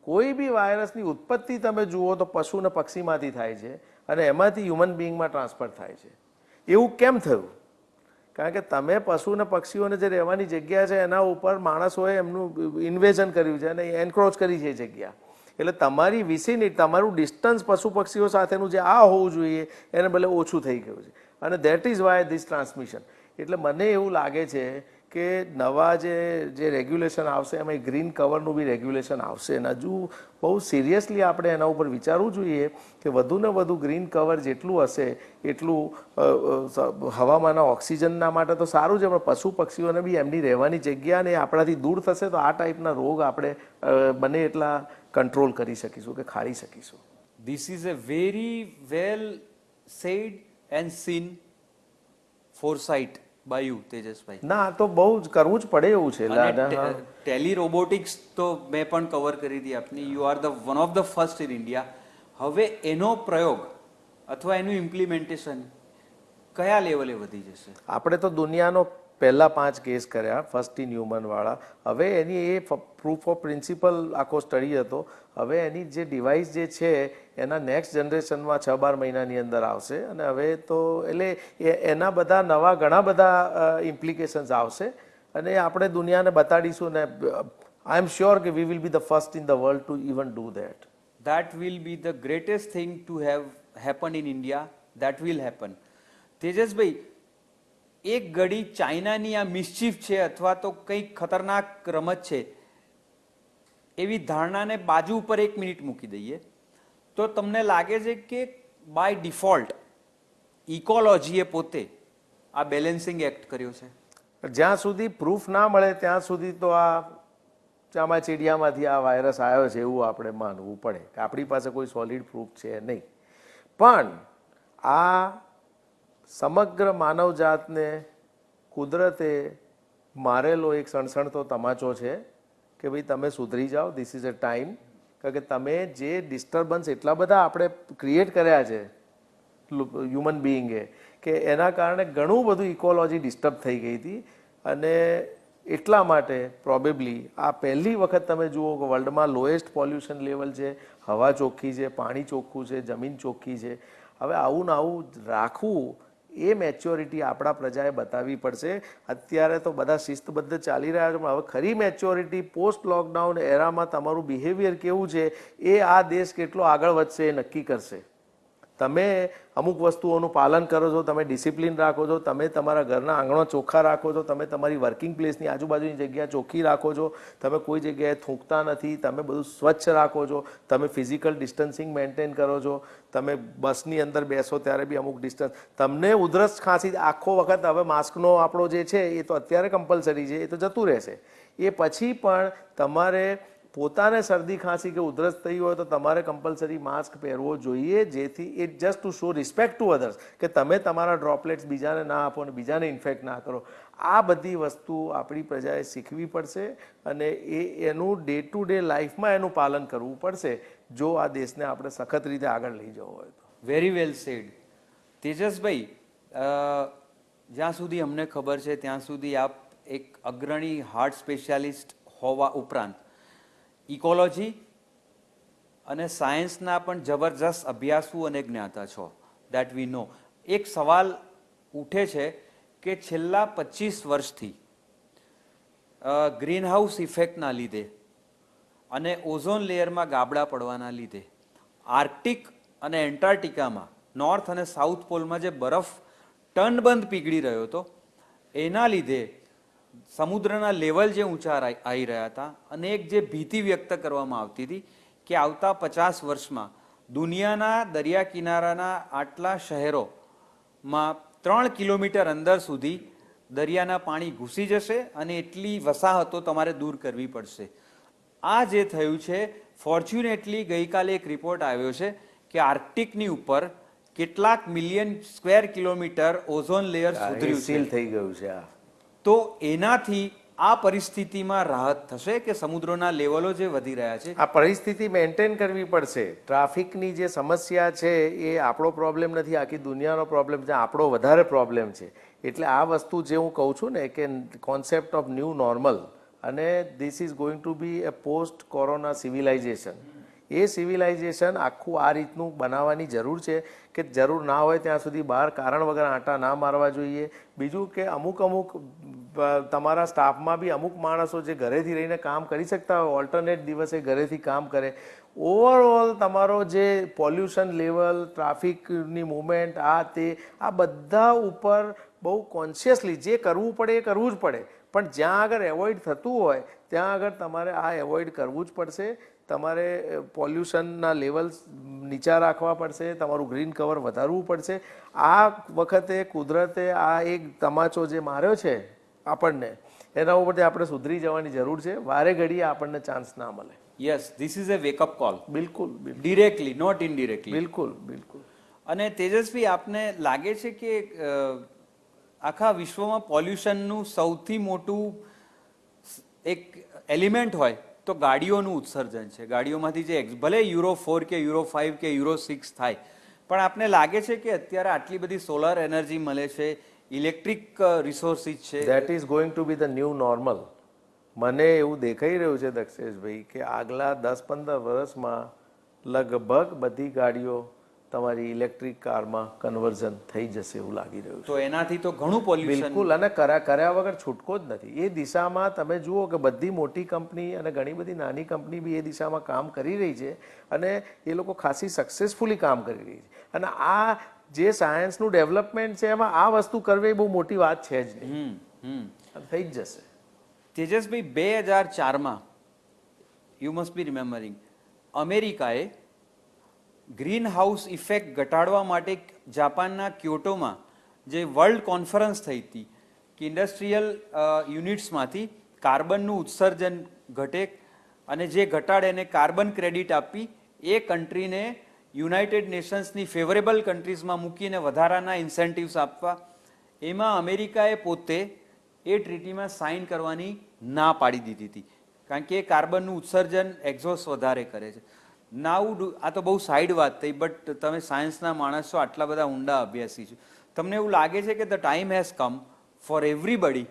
Speaker 2: કોઈ બી વાયરસની ઉત્પત્તિ તમે જુઓ તો પશુ ને પક્ષીમાંથી થાય છે અને એમાંથી હ્યુમન બિંગમાં ટ્રાન્સફર થાય છે. એવું કેમ થયું? કારણ કે તમે પશુ ને પક્ષીઓને જે રહેવાની જગ્યા છે એના ઉપર માણસોએ એમનું ઇન્વેઝન કર્યું છે અને એન્ક્રોચ કરી છે જગ્યા. એટલે તમારી વિસિનિટી, તમારું ડિસ્ટન્સ પશુ પક્ષીઓ સાથેનું જે આ હોવું જોઈએ એને બદલે ઓછું થઈ ગયું છે અને that is why this transmission. એટલે મને એવું લાગે છે કે નવા જે રેગ્યુલેશન આવશે એમાં ગ્રીન કવરનું બી રેગ્યુલેશન આવશે અને હજુ બહુ સિરિયસલી આપણે એના ઉપર વિચારવું જોઈએ કે વધુ ને વધુ ગ્રીન કવર જેટલું હશે એટલું હવામાનના ઓક્સિજનના માટે તો સારું છે, પણ પશુ પક્ષીઓને બી એમની રહેવાની જગ્યા ને આપણાથી દૂર થશે તો આ ટાઈપના રોગ આપણે બને એટલા કંટ્રોલ કરી શકીશું કે ખાળી શકીશું.
Speaker 1: This is a very well said and seen foresight by you, તેજસભાઈ.
Speaker 2: ના, તો બહુ જ કરવું જ પડે એવું છે.
Speaker 1: ટેલી રોબોટિક્સ તો મેં પણ કવર કરી હતી આપની. You are the one of the first in India. હવે એનો પ્રયોગ અથવા એનું ઇમ્પ્લિમેન્ટેશન કયા લેવલે વધી જશે?
Speaker 2: આપણે તો દુનિયાનો પહેલા 5 કેસ કર્યા ફર્સ્ટ ઇન હ્યુમન વાળા. હવે એની એ પ્રૂફ ઓફ પ્રિન્સિપલ આખો સ્ટડી હતો. હવે એની જે ડિવાઇસ જે છે એના નેક્સ્ટ જનરેશનમાં 6-12 મહિનાની અંદર આવશે અને હવે તો એટલે એના બધા નવા ઘણા બધા ઇમ્પ્લિકેશન્સ આવશે અને આપણે દુનિયાને બતાડીશું ને આઈ એમ શ્યોર કે we will be the first in the world two even do that.
Speaker 1: That will be the greatest thing to have happen in India. That will happen. તેજસભાઈ, એક ઘડી ચાઇનાની આ મિસ્ચીફ છે અથવા તો કંઈક ખતરનાક રમત છે એવી ધારણાને બાજુ ઉપર 1 મિનિટ મૂકી દઈએ તો તમને લાગે છે કે બાય ડિફોલ્ટ ઇકોલોજીએ પોતે આ બેલેન્સિંગ એક્ટ કર્યો છે?
Speaker 2: જ્યાં સુધી પ્રૂફ ના મળે ત્યાં સુધી તો આ ચામાચીડિયામાંથી આ વાયરસ આવ્યો છે એવું આપણે માનવું પડે કે આપણી પાસે કોઈ સોલિડ પ્રૂફ છે નહીં. પણ આ સમગ્ર માનવજાતને કુદરતે મારેલો એક સણસણતો તમાચો છે કે ભાઈ તમે સુધરી જાઓ, ધીસ ઇઝ અ ટાઈમ. કારણ કે તમે જે ડિસ્ટર્બન્સ એટલા બધા આપણે ક્રિએટ કર્યા છે હ્યુમન બિઈંગે કે એના કારણે ઘણું બધું ઇકોલોજી ડિસ્ટર્બ થઈ ગઈ હતી અને એટલા માટે પ્રોબેબલી આ પહેલી વખત તમે જુઓ કે વર્લ્ડમાં લોએસ્ટ પોલ્યુશન લેવલ છે, હવા ચોખ્ખી છે, પાણી ચોખ્ખું છે, જમીન ચોખ્ખી છે. હવે આવું ને આવું રાખવું એ મેચ્યોરિટી આપણા પ્રજાએ બતાવવી પડશે. અત્યારે તો બધા શિસ્તબદ્ધ ચાલી રહ્યા છે પણ હવે ખરી મેચ્યોરિટી પોસ્ટ લોકડાઉન એરામાં તમારું બિહેવિયર કેવું છે એ આ દેશ કેટલો આગળ વધશે એ નક્કી કરશે. તમે અમુક વસ્તુઓનું પાલન કરો છો, તમે ડિસિપ્લિન રાખો છો, તમે તમારા ઘરના આંગણો ચોખ્ખા રાખો છો, તમે તમારી વર્કિંગ પ્લેસની આજુબાજુની જગ્યા ચોખ્ખી રાખો છો, તમે કોઈ જગ્યાએ થૂંકતા નથી, તમે બધું સ્વચ્છ રાખો છો, તમે ફિઝિકલ ડિસ્ટન્સિંગ મેન્ટેન કરો છો, તમે બસની અંદર બેસો ત્યારે બી અમુક ડિસ્ટન્સ, તમને ઉધરસ ખાંસી આખો વખત હવે માસ્કનો આપણો જે છે એ તો અત્યારે કમ્પલસરી છે, એ તો જતું રહેશે. એ પછી પણ તમારે પોતાને શરદી ખાંસી કે ઉધરસ થઈ હોય તો તમારે કમ્પલસરી માસ્ક પહેરવો જોઈએ, જેથી it just to show respect to others કે તમે તમારા ડ્રોપલેટ્સ બીજાને ના આપો અને બીજાને ઇન્ફેક્ટ ના કરો. આ બધી વસ્તુ આપણી પ્રજાએ શીખવી પડશે અને એનું ડે ટુ ડે લાઈફમાં એનું પાલન કરવું પડશે જો આ દેશને આપણે સખત રીતે આગળ લઈ જવો હોય તો.
Speaker 1: Very well said. તેજસભાઈ, જ્યાં સુધી અમને ખબર છે ત્યાં સુધી આપ એક અગ્રણી હાર્ટ સ્પેશિયાલિસ્ટ હોવા ઉપરાંત ઇકોલોજી અને સાયન્સના પણ જબરજસ્ત અભ્યાસુ અને જ્ઞાતા છો, દેટ વી નો. એક સવાલ ઉઠે છે કે છેલ્લા 25 વર્ષથી ગ્રીનહાઉસ ઇફેક્ટના લીધે અને ઓઝોન લેયરમાં ગાબડા પડવાના લીધે આર્કટિક અને એન્ટાર્કટિકામાં નોર્થ અને સાઉથ પોલમાં જે બરફ ટનબંધ પીગળી રહ્યો હતો એના લીધે સમુદ્રના લેવલ જે ઊંચા આવી રહ્યા હતા અને એક જે ભીતિ વ્યક્ત કરવામાં આવતી હતી કે આવતા 50 વર્ષમાં દુનિયાના દરિયા કિનારાના આટલા શહેરોમાં 3 કિલોમીટર અંદર સુધી દરિયાના પાણી ઘૂસી જશે અને એટલી વસાહતો તમારે દૂર કરવી પડશે. આ જે થયું છે, ફોર્ચ્યુનેટલી ગઈકાલે એક રિપોર્ટ આવ્યો છે કે આર્કટિકની ઉપર કેટલાક million square kilometre ozone layer સુધર્યું
Speaker 2: સીલ
Speaker 1: છે.
Speaker 2: થઈ ગયું છે આ.
Speaker 1: તો એનાથી આ પરિસ્થિતિમાં રાહત થશે કે સમુદ્રના લેવલો જે વધી રહ્યા છે
Speaker 2: આ પરિસ્થિતિ મેન્ટેન કરવી પડશે. ટ્રાફિકની જે સમસ્યા છે એ આપણો પ્રોબ્લેમ નથી, આખી દુનિયાનો પ્રોબ્લેમ છે, આપણો વધારે પ્રોબ્લેમ છે. એટલે આ વસ્તુ જે હું કહું છું ને કે કોન્સેપ્ટ ઓફ ન્યૂ નોર્મલ, અને this is going to be a post corona civilization. એ સિવિલાઇઝેશન આખું આ રીતનું બનાવવાની જરૂર છે કે જરૂર ના હોય ત્યાં સુધી બહાર કારણ વગર આંટા ના મારવા જોઈએ. બીજું કે અમુક તમારા સ્ટાફમાં બી અમુક માણસો જે ઘરેથી રહીને કામ કરી શકતા હોય, ઓલ્ટરનેટ દિવસે ઘરેથી કામ કરે. ઓવરઓલ તમારો જે પોલ્યુશન લેવલ, ટ્રાફિકની મૂવમેન્ટ, આ બધા ઉપર બહુ કોન્શિયસલી જે કરવું પડે એ કરવું જ પડે. પણ જ્યાં આગળ એવોઇડ થતું હોય ત્યાં આગળ તમારે આ એવોઇડ કરવું જ પડશે. તમારે પોલ્યુશનના લેવલ્સ નીચા રાખવા પડશે, તમારું ગ્રીન કવર વધારવું પડશે. આ વખતે કુદરતે આ એક તમાચો જે માર્યો છે આપણને, એના ઉપરથી આપણે સુધરી જવાની જરૂર છે. વારે ઘડીએ આપણને ચાન્સ ના મળે.
Speaker 1: Yes, this is a wake up call.
Speaker 2: બિલકુલ
Speaker 1: ડિરેક્ટલી, નોટ ઇનડિરેક્ટલી.
Speaker 2: બિલકુલ બિલકુલ.
Speaker 1: અને તેજસ્વી, આપને લાગે છે કે આખા વિશ્વમાં પોલ્યુશનનું સૌથી મોટું એક એલિમેન્ટ હોય તો ગાડીઓનું ઉત્સર્જન છે. ગાડીઓમાંથી જે ભલે યુરો 4 કે યુરો 5 કે યુરો 6 થાય, પણ આપને લાગે છે કે અત્યારે આટલી બધી સોલર એનર્જી મળે છે, ઇલેક્ટ્રિક રિસોર્સિસ છે,
Speaker 2: that is going to B the new normal. મને એવું દેખાઈ રહ્યું છે દક્ષેશભાઈ કે આગલા 10-15 વર્ષમાં લગભગ બધી ગાડીઓ તમારી ઇલેક્ટ્રિક કારમાં કન્વર્ઝન થઈ જશે એવું લાગી રહ્યું છે.
Speaker 1: તો એનાથી તો ઘણું પોલ્યુશન.
Speaker 2: બિલકુલ. અને કર્યા વગર છૂટકો જ નથી. એ દિશામાં તમે જુઓ કે બધી મોટી કંપની અને ઘણી બધી નાની કંપની બી એ દિશામાં કામ કરી રહી છે, અને એ લોકો ખાસી સક્સેસફુલી કામ કરી રહી છે. અને આ જે સાયન્સનું ડેવલપમેન્ટ છે એમાં આ વસ્તુ કરવી બહુ મોટી વાત છે જ નહીં. થઈ જ જશે.
Speaker 1: તેજસભાઈ, 2004માં યુ મસ્ટ બી રિમેમ્બરિંગ, અમેરિકાએ ગ્રીન હાઉસ ઇફેક્ટ ઘટાડવા માટે જાપાનના ક્યોટોમાં જે વર્લ્ડ કોન્ફરન્સ થઈ હતી કે ઇન્ડસ્ટ્રીયલ યુનિટ્સમાંથી કાર્બનનું ઉત્સર્જન ઘટે, અને જે ઘટાડે એને કાર્બન ક્રેડિટ આપી એ કન્ટ્રીને યુનાઇટેડ નેશન્સની ફેવરેબલ કન્ટ્રીઝમાં મૂકીને વધારાના ઇન્સેન્ટિવ્સ આપવા. એમાં અમેરિકાએ પોતે એ ટ્રીટીમાં સાઇન કરવાની ના પાડી દીધી હતી, કારણ કે એ કાર્બનનું ઉત્સર્જન, એક્ઝોસ્ટ વધારે કરે છે. આ તો બહુ સાઈડ વાત થઈ, બટ તમે સાયન્સના માણસ છો, આટલા બધા ઊંડા અભ્યાસી છો, તમને એવું લાગે છે કે the time has come for everybody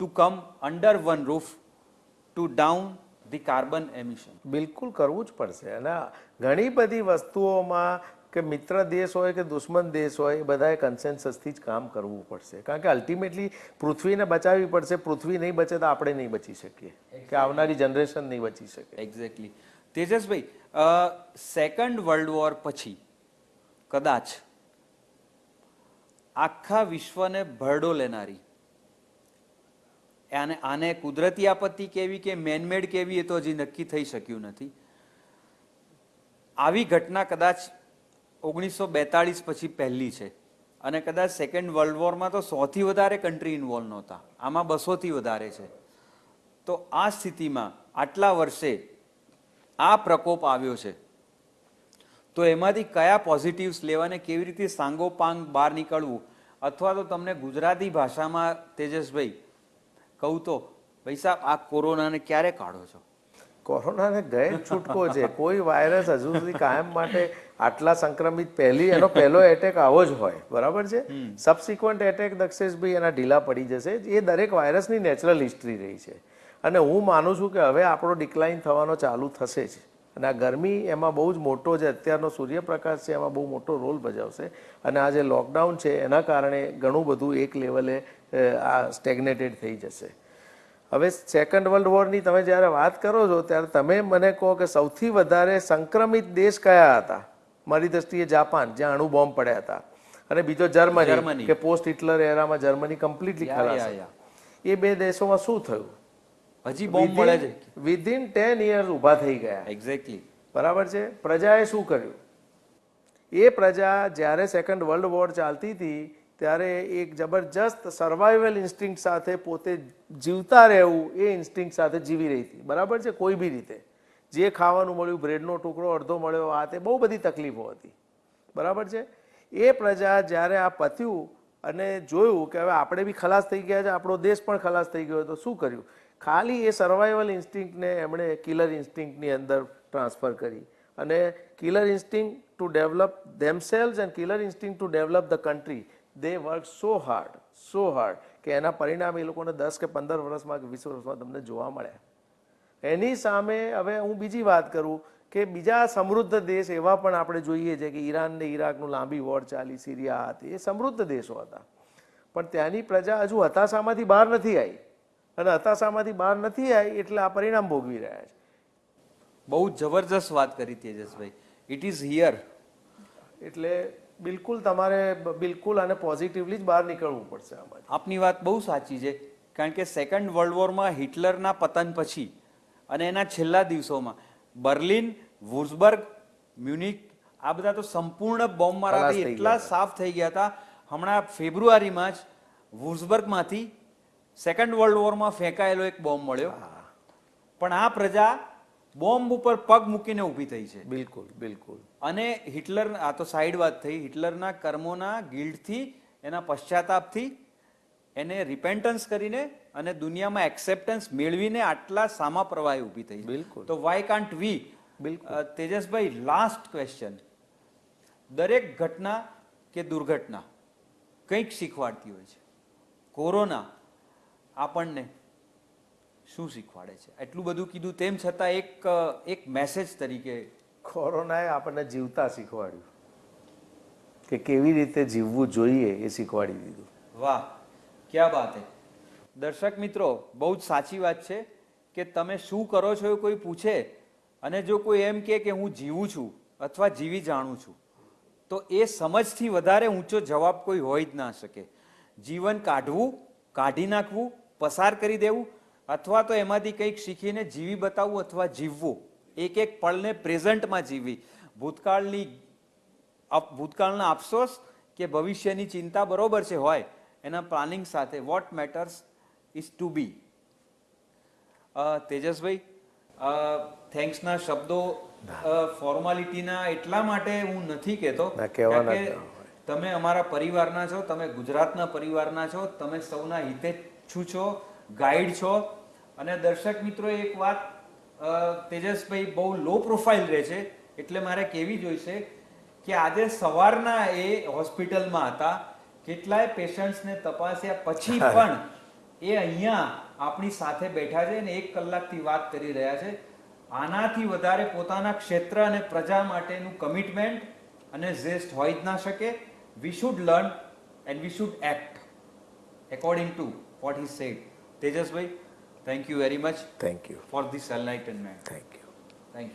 Speaker 1: to come under one roof to down the carbon emission?
Speaker 2: બિલકુલ કરવું જ પડશે. અને ઘણી બધી વસ્તુઓમાં કે મિત્ર દેશ હોય કે દુશ્મન દેશ હોય, એ બધાએ કન્સેન્સસથી જ કામ કરવું પડશે. કારણ કે અલ્ટિમેટલી પૃથ્વીને બચાવવી પડશે. પૃથ્વી નહીં બચે તો આપણે નહીં બચી શકીએ, કે આવનારી જનરેશન નહીં બચી શકે.
Speaker 1: એક્ઝેક્ટલી. તેજસભાઈ, સેકન્ડ વર્લ્ડ વોર પછી કદાચ આખા વિશ્વને ભરડો લેનારી, આને કુદરતી આપત્તિ કેવી કે મેનમેડ કેવી એ તો હજી નક્કી થઈ શક્યું નથી, આવી ઘટના કદાચ 1942 પછી પહેલી છે. અને કદાચ સેકન્ડ વર્લ્ડ વોરમાં તો 100થી વધારે કન્ટ્રી ઇન્વોલ્વ નહોતા, આમાં 200થી વધારે છે. તો આ સ્થિતિમાં આટલા વર્ષે આ પ્રકોપ આવ્યો છે, તો એમાંથી કયા પોઝિટિવ્સ લેવાને, કેવી રીતે સાંગોપાંગ બહાર નીકળવું? અથવા તો તમને ગુજરાતી ભાષામાં તેજસભાઈ કહું તો, ભાઈ સાહેબ, આ કોરોનાને ક્યારે કાઢો છો?
Speaker 2: કોરોનાને ગયે જ છૂટકો છે. કોઈ વાયરસ હજુ સુધી કાયમ માટે આટલા સંક્રમિત પહેલો એટેક આવો જ હોય, બરાબર છે. સબસિક્વન્ટ એટેક દક્ષેશભાઈ એના ઢીલા પડી જશે. એ દરેક વાયરસની નેચરલ હિસ્ટ્રી રહી છે. અને હું માનું છું કે હવે આપણો ડિક્લાઇન થવાનો ચાલુ થશે જ. અને આ ગરમી એમાં બહુ જ મોટો છે, અત્યારનો સૂર્યપ્રકાશ છે એમાં બહુ મોટો રોલ ભજવશે. અને આ જે લોકડાઉન છે એના કારણે ઘણું બધું એક લેવલે આ સ્ટેગ્નેટેડ થઈ જશે. હવે સેકન્ડ વર્લ્ડ વોરની તમે જ્યારે વાત કરો છો ત્યારે તમે મને કહો કે સૌથી વધારે સંક્રમિત દેશ કયા હતા? મારી દ્રષ્ટિએ જાપાન, જ્યાં અણુ બોમ્બ પડ્યા હતા, અને બીજો જર્મની, કે પોસ્ટ હિટલર એરામાં જર્મની કમ્પ્લીટલી ખલાસ. એ બે દેશોમાં શું થયું?
Speaker 1: હજી બોમ્બ પડે છે.
Speaker 2: વિધિન 10 years ઊભા થઈ ગયા.
Speaker 1: એક્ઝેક્ટલી.
Speaker 2: બરાબર છે. પ્રજાએ શું કર્યું? એ પ્રજા જ્યારે સેકન્ડ વર્લ્ડ વોર ચાલતી હતી ત્યારે એક જબરજસ્ત સર્વાઈવલ ઇન્સ્ટિંક્ટ સાથે પોતે જીવતા રહેવું એ ઇન્સ્ટિંક્ટ સાથે જીવી રહી હતી, બરાબર છે. કોઈ બી રીતે જે ખાવાનું મળ્યું, બ્રેડનો ટુકડો અડધો મળ્યો, આ તે બહુ બધી તકલીફો હતી, બરાબર છે. એ પ્રજા જ્યારે આ પત્યું અને જોયું કે હવે આપણે બી ખલાસ થઈ ગયા છે, આપણો દેશ પણ ખલાસ થઈ ગયો, તો શું કર્યું? ખાલી એ સર્વાઈવલ ઇન્સ્ટિંક્ટને એમણે કિલર ઇન્સ્ટિંક્ટની અંદર ટ્રાન્સફર કરી અને killer instinct to develop themselves and killer instinct to develop the country, they work so hard કે એના પરિણામ એ લોકોને 10 કે 15 વર્ષમાં કે 20 વર્ષમાં તમને જોવા મળ્યા. એની સામે હવે હું બીજી વાત કરું કે બીજા સમૃદ્ધ દેશ એવા પણ આપણે જોઈએ છે કે ઈરાન ને ઈરાકનું લાંબી વોર ચાલી, સિરિયા હતી, એ સમૃદ્ધ દેશો હતા, પણ ત્યાંની પ્રજા હજુ હતાશામાંથી બહાર નથી આવી, અને હતાશામાંથી બહાર નથી આવી એટલે આ પરિણામ ભોગવી રહ્યા છે.
Speaker 1: બહુ જબરજસ્ત વાત કરી તેજસભાઈ. It is here.
Speaker 2: એટલે બિલકુલ તમારે બિલકુલ અને પોઝિટિવલી જ બહાર નીકળવું પડશે આમાંથી.
Speaker 1: આપની વાત બહુ સાચી છે, કારણ કે સેકન્ડ વર્લ્ડ વોરમાં હિટલરના પતન પછી અને એના છેલ્લા દિવસોમાં બર્લિન, વુર્ઝબર્ગ, મ્યુનિક આ બધા તો સંપૂર્ણ બોમ્બ મારાથી એટલા સાફ થઈ ગયા હતા. હમણાં ફેબ્રુઆરીમાં જ વુર્ઝબર્ગમાંથી સેકન્ડ વર્લ્ડ વોરમાં ફેંકાયેલો એક બોમ્બ મળ્યો, પણ આ પ્રજા બોમ્બ ઉપર પગ મૂકીને ઊભી થઈ છે.
Speaker 2: બિલકુલ બિલકુલ.
Speaker 1: અને હિટલર, આ તો સાઈડ વાત થઈ, હિટલરના કર્મોના ગિલ્ટથી, એના પશ્ચાતાપથી એને રિપેન્ટન્સ કરીને અને દુનિયામાં એક્સેપ્ટન્સ મેળવીને આટલા સામા પ્રવાહે ઊભી થઈ.
Speaker 2: બિલકુલ.
Speaker 1: તો વાય કાન્ટ વી? તેજસભાઈ, લાસ્ટ ક્વેશ્ચન. દરેક ઘટના કે દુર્ઘટના કંઈક શીખવાડતી હોય છે. કોરોના આપણને શું શીખવાડે છે? એટલું બધું કીધું તેમ છતાં એક મેસેજ તરીકે.
Speaker 2: કોરોનાએ આપણને જીવતા શીખવાડ્યું કે કેવી રીતે જીવવું જોઈએ એ શીખવાડી દીધું.
Speaker 1: વાહ, ક્યા બાત હે. દર્શક મિત્રો, બહુ જ સાચી વાત છે કે તમે શું કરો છો એ કોઈ પૂછે અને જો કોઈ એમ કે હું જીવું છું અથવા જીવી જાણું છું, તો એ સમજથી વધારે ઊંચો જવાબ કોઈ હોય જ ના શકે. જીવન કાઢવું, કાઢી નાખવું, પસાર કરી દેવું, અથવા તો એમાંથી કંઈક શીખીને જીવી બતાવવું અથવા જીવવું, એક એક પળને પ્રેઝન્ટમાં જીવવી. ભૂતકાળના અફસોસ કે ભવિષ્યની ચિંતા બરોબર છે હોય, એના પ્લાનિંગ સાથે વોટ મેટર્સ ઇઝ ટુ બી. તેજસભાઈ, થેન્ક્સના શબ્દો ફોર્માલિટીના એટલા માટે હું નથી કહેતો કારણ કે તમે અમારા પરિવારના છો, તમે ગુજરાતના પરિવારના છો, તમે સૌના હિતેચ્છુ છો, ગાઈડ છો. અને દર્શક મિત્રો, એક વાત, તેજસભાઈ બહુ લો પ્રોફાઇલ રહે છે એટલે મારે કહેવી જોઈશે કે આજે સવારના એ હોસ્પિટલમાં હતા, કેટલાય પેશન્ટ્સને તપાસ્યા પછી પણ એ અહીંયા આપણી સાથે બેઠા છે અને 1 કલાકથી વાત કરી રહ્યા છે. આનાથી વધારે પોતાના ક્ષેત્ર અને પ્રજા માટેનું કમિટમેન્ટ અને ઝેસ્ટ હોય જ ના શકે. We should learn and we should act according to what he said. Tejasbhai, thank you very much.
Speaker 2: Thank you
Speaker 1: for this enlightenment.
Speaker 2: Thank you.
Speaker 1: Thank you.